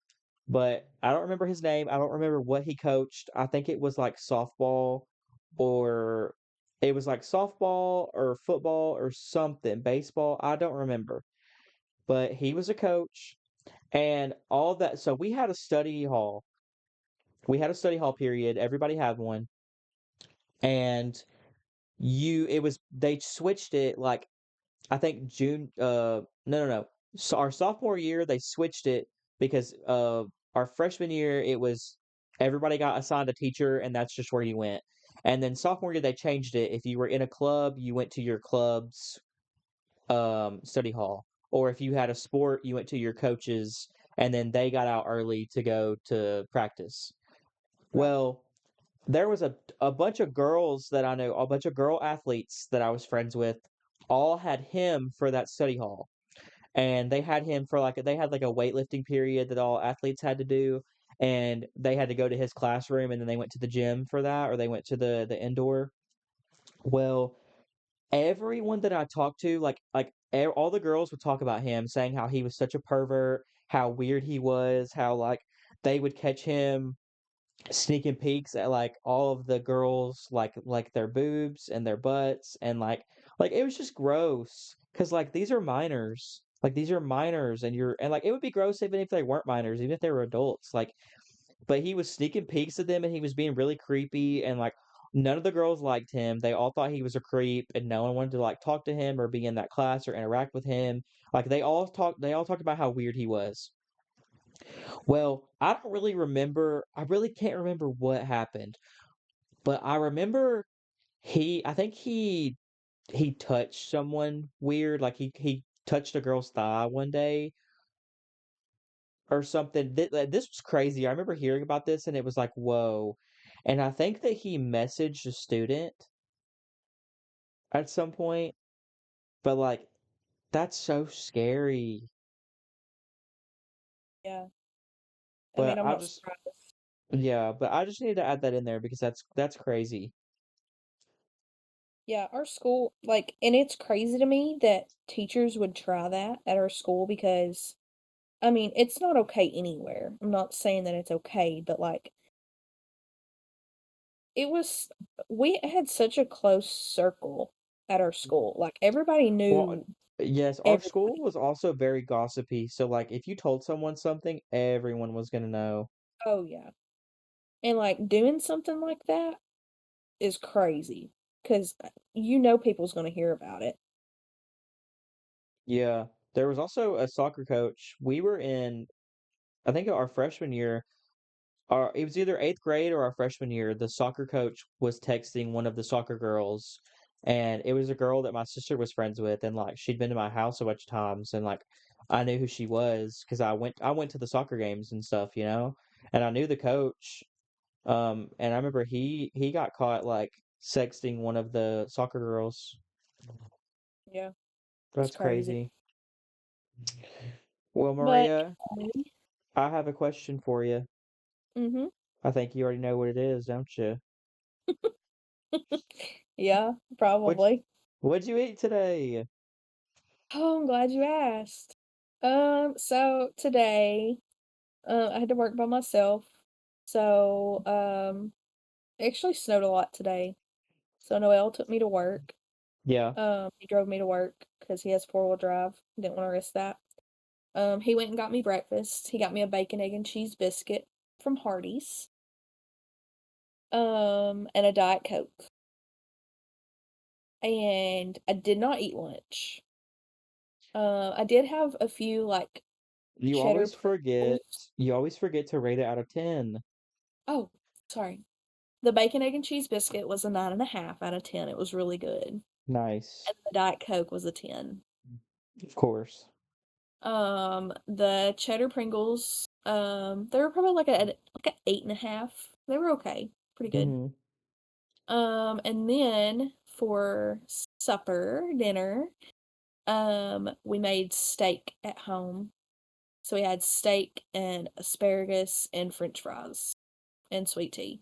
But I don't remember his name. I don't remember what he coached. I think it was like softball or it was like softball or football or something, baseball. I don't remember. But he was a coach and all that. So we had a study hall. We had a study hall period. Everybody had one. And it was, they switched it like I think June. No, no, no. So our sophomore year, they switched it because our freshman year, it was everybody got assigned a teacher, and that's just where you went. And then sophomore year, they changed it. If you were in a club, you went to your club's study hall, or if you had a sport, you went to your coaches, and then they got out early to go to practice. Right. Well, there was a bunch of girls that I know, a bunch of girl athletes that I was friends with, all had him for that study hall. And they had him for like they had like a weightlifting period that all athletes had to do, and they had to go to his classroom and then they went to the gym for that, or they went to the indoor. Well, everyone that I talked to, all the girls would talk about him, saying how he was such a pervert, how weird he was, how like they would catch him sneaking peeks at like all of the girls like their boobs and their butts and like it was just gross because like these are minors and like it would be gross even if they weren't minors, even if they were adults, like, but he was sneaking peeks at them and he was being really creepy, and like none of the girls liked him. They all thought he was a creep and no one wanted to like talk to him or be in that class or interact with him. Like they all talked about how weird he was. Well, I really can't remember what happened, but I remember I think he touched someone weird, like he touched a girl's thigh one day or something. This was crazy. I remember hearing about this and it was like, whoa. And I think that he messaged a student at some point, but like that's so scary. Yeah. I mean, But I'm I not just surprised. Yeah, but I just need to add that in there because that's crazy. Yeah, our school, like, and it's crazy to me that teachers would try that at our school because, I mean, it's not okay anywhere. I'm not saying that it's okay, but like, it was, we had such a close circle at our school. Like, everybody Well, knew yes, our school everybody. was also very gossipy. So like if you told someone something, everyone was gonna know. Oh, yeah. And like, doing something like that is crazy because you know people's going to hear about it. Yeah. There was also a soccer coach. We were in, I think our freshman year, it was either eighth grade or our freshman year. The soccer coach was texting one of the soccer girls, and it was a girl that my sister was friends with, and like she'd been to my house a bunch of times, and like I knew who she was because I went to the soccer games and stuff, and I knew the coach. And I remember he got caught like sexting one of the soccer girls. Yeah, it's That's crazy. crazy. Well, But Maria, I have a question for you. mhm. I think you already know what it is, don't you? Yeah, What probably. what'd you eat today? Oh, I'm glad you asked. So today, I had to work by myself. So, it actually snowed a lot today. So Noel took me to work. Yeah. He drove me to work because he has four-wheel drive. Didn't want to risk that. He went and got me breakfast. He got me a bacon, egg, and cheese biscuit from Hardee's. And a Diet Coke. And I did not eat lunch. I did have a few like You cheddar always forget. Pringles. You always forget to rate it out of 10. Oh, sorry. The bacon, egg, and cheese biscuit was a 9.5 out of 10. It was really good. Nice. And the Diet Coke was a 10. Of course. The cheddar Pringles, they were probably like a 8.5. They were okay, pretty good. Hmm. And then for dinner, we made steak at home. So we had steak and asparagus and French fries and sweet tea.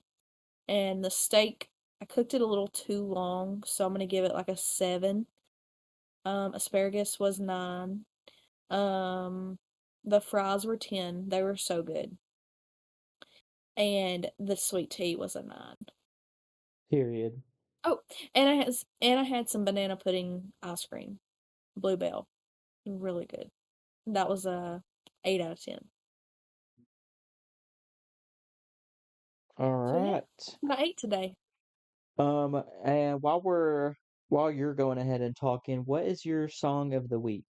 And the steak, I cooked it a little too long, so I'm gonna give it like a 7. Asparagus was 9. Um, the fries were 10. They were so good. And the sweet tea was a 9. Period. Oh, and I had some banana pudding ice cream, Bluebell, really good. That was a 8 out of 10. All So yeah, right. what I ate today. And while you're going ahead and talking, what is your song of the week?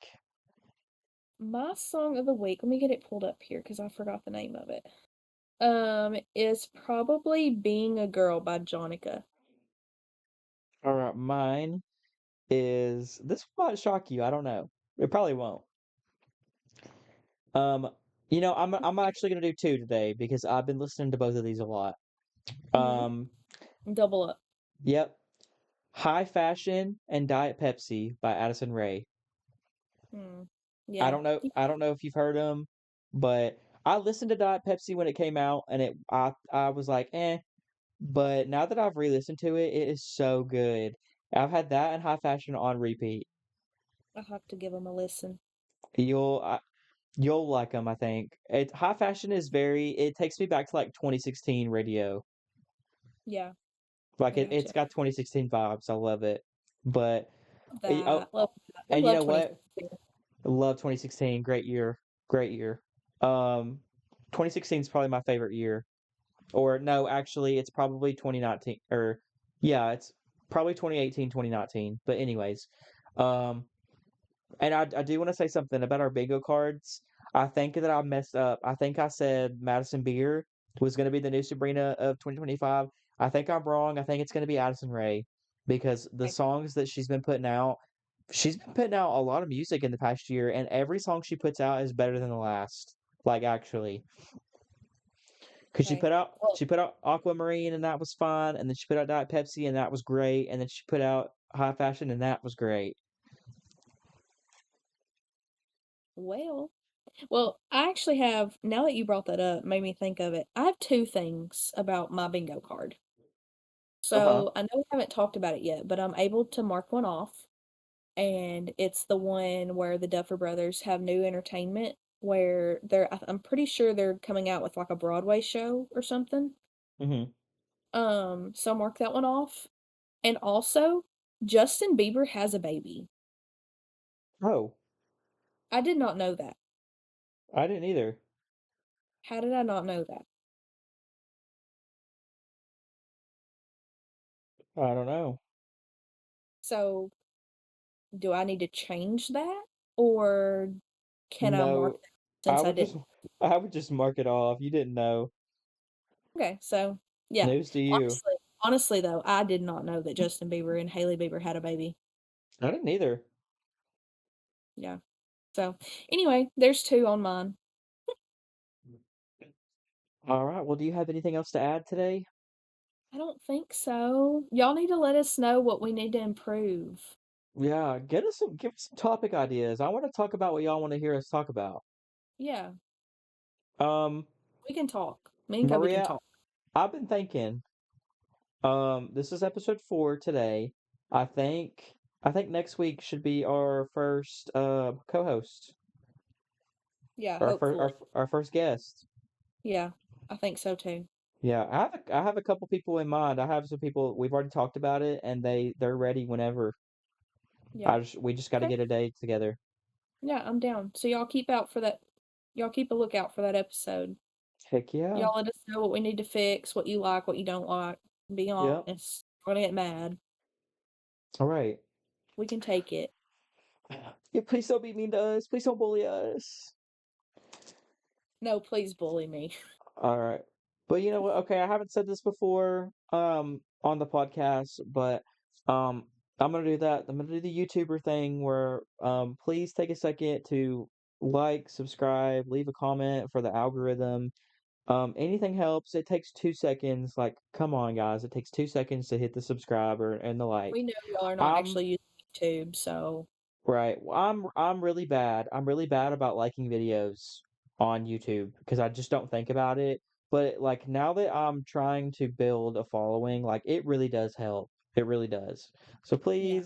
My song of the week, let me get it pulled up here because I forgot the name of it. Is probably "Being a Girl" by Jonica. All right, mine is this might shock you. I don't know. It probably won't. Um, I'm actually gonna do two today because I've been listening to both of these a lot. Mhm. Um, Double up. yep. High Fashion and Diet Pepsi by Addison Rae. Mm. I Yeah. don't know. I don't know if you've heard them, but I listened to Diet Pepsi when it came out, and I was like, eh. But now that I've re-listened to it, it is so good. I've had that and High Fashion on repeat. I'll have to give them a listen. You'll I, you'll like them, I think. High Fashion is very. It takes me back to like 2016 radio. Yeah, Like I it's gotcha. got 2016 vibes. I love it. But Love oh, that. Love that. We and you love know what? 2016. I love 2016. Great year. Great year. Um, 2016 is probably my favorite year. Or no, actually, it's probably 2019. Or yeah, it's probably 2018, 2019. But anyways, um, and I do want to say something about our bingo cards. I think that I messed up. I think I said Madison Beer was going to be the new Sabrina of 2025. I think I'm wrong. I think it's going to be Addison Rae because the Okay. songs that she's been putting out a lot of music in the past year, and every song she puts out is better than the last. Like actually, because Okay. Well, she put out Aquamarine and that was fine, and then she put out Diet Pepsi and that was great, and then she put out High Fashion and that was great. well, I actually have, now that you brought that up, made me think of it. I have two things about my bingo card. Uh huh. So I know we haven't talked about it yet, but I'm able to mark one off. And it's the one where the Duffer Brothers have new entertainment where I'm pretty sure they're coming out with like a Broadway show or something. Hmm. So mark that one off. And also, Justin Bieber has a baby. Oh, I did not know that. I didn't either. How did I not know that? I don't know. So, do I need to change that? or can I mark No, that I since I would just didn't? I would just mark it off. You didn't know. Okay, so yeah. News to you. Honestly though, I did not know that Justin Bieber and Hailey Bieber had a baby. I didn't either. Yeah. So anyway, there's 2 on mine. All right. Well, do you have anything else to add today? I don't think so. Y'all need to let us know what we need to improve. Yeah, give us some topic ideas. I want to talk about what y'all want to hear us talk about. Yeah, Um, we can talk. Me and Kobe can Maria, talk. I've been thinking, this is episode 4 today. I think I think next week should be our first co-host, Yeah, our first hopefully. our first guest. Yeah, I think so too. Yeah, I have a couple people in mind. I have some people we've already talked about it, and they're ready whenever. Yeah. We just got to Okay. get a date together. Yeah, I'm down. So y'all keep a lookout for that episode. Heck yeah. Y'all let us know what we need to fix, what you like, what you don't like. Be Yep. honest. We're gonna get mad. All right. We can take it. Yeah, please don't be mean to us. Please don't bully us. No, please bully me. All right. But you know what? Okay, I haven't said this before on the podcast, but um I'm gonna do that. I'm gonna do the YouTuber thing where please take a second to like, subscribe, leave a comment for the algorithm. Anything helps. It takes 2 seconds. Like, come on, guys. It takes 2 seconds to hit the subscriber and the like. We know y'all are not I'm actually using YouTube, so right. Well, I'm really bad. I'm really bad about liking videos on YouTube because I just don't think about it. But like now that I'm trying to build a following, like it really does help. It really does. So yeah.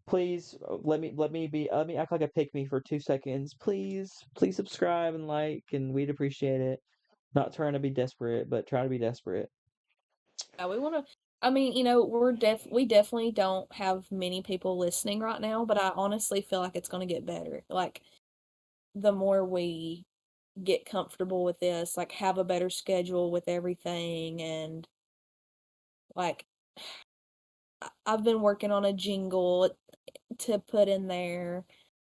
please let me act like a pick me for 2 seconds. Please subscribe and like, and we'd appreciate it. Not trying to be desperate, but trying to be desperate. Yeah, we wanna I mean, we definitely don't have many people listening right now, but I honestly feel like it's gonna get better. Like the more we get comfortable with this, like have a better schedule with everything and like I've been working on a jingle to put in there.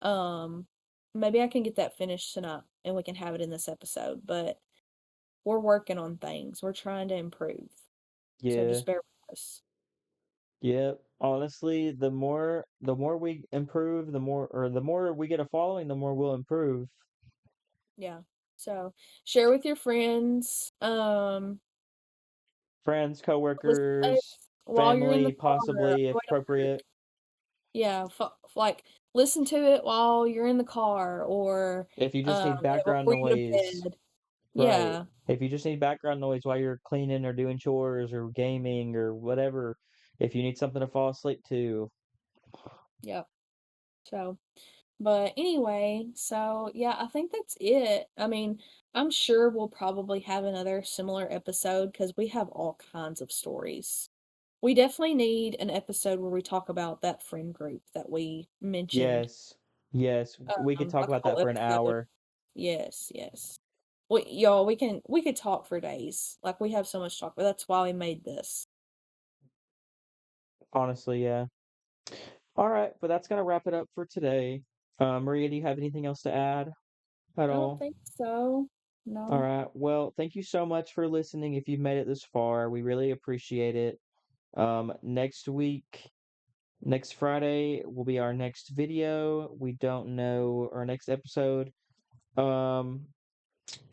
Um Maybe I can get that finished tonight and we can have it in this episode, but we're working on things. We're trying to improve. So Yeah. just bear with us. Yep. Honestly, the more we improve, the more we get a following, the more we'll improve. Yeah. So share with your friends. Friends, Listen to coworkers, us while you're in the family, car on possibly the if way to work. appropriate. Yeah, like listen to it while you're in the car or If you just need background before you go to noise, bed. right. Yeah. If you just need background noise while you're cleaning or doing chores or gaming or whatever, if you need something to fall asleep to. Yep. So, but anyway, so yeah, I think that's it. I mean, I'm sure we'll probably have another similar episode because we have all kinds of stories. We definitely need an episode where we talk about that friend group that we mentioned. Yes. Yes. We could talk Like a about whole that for an episode. hour. Yes, yes. Y'all, we could talk for days. Like we have so much to talk, but that's why we made this. Honestly, yeah. All right, but that's gonna wrap it up for today. Maria, do you have anything else to add at I don't all? think so. All No. right. Well, thank you so much for listening. If you've made it this far, we really appreciate it. Next week, next Friday will be our next video. We don't know our next episode. Um,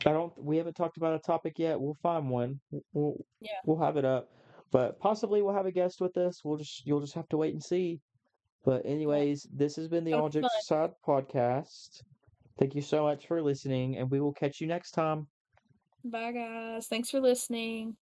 I don't. We haven't talked about a topic yet. We'll find one. Yeah, We'll have it up, but possibly we'll have a guest with us. You'll just have to wait and see. But yeah. anyways, this has been the Gonna All be fun. Jokes Aside podcast. Thank you so much for listening, and we will catch you next time. Bye guys. Thanks for listening.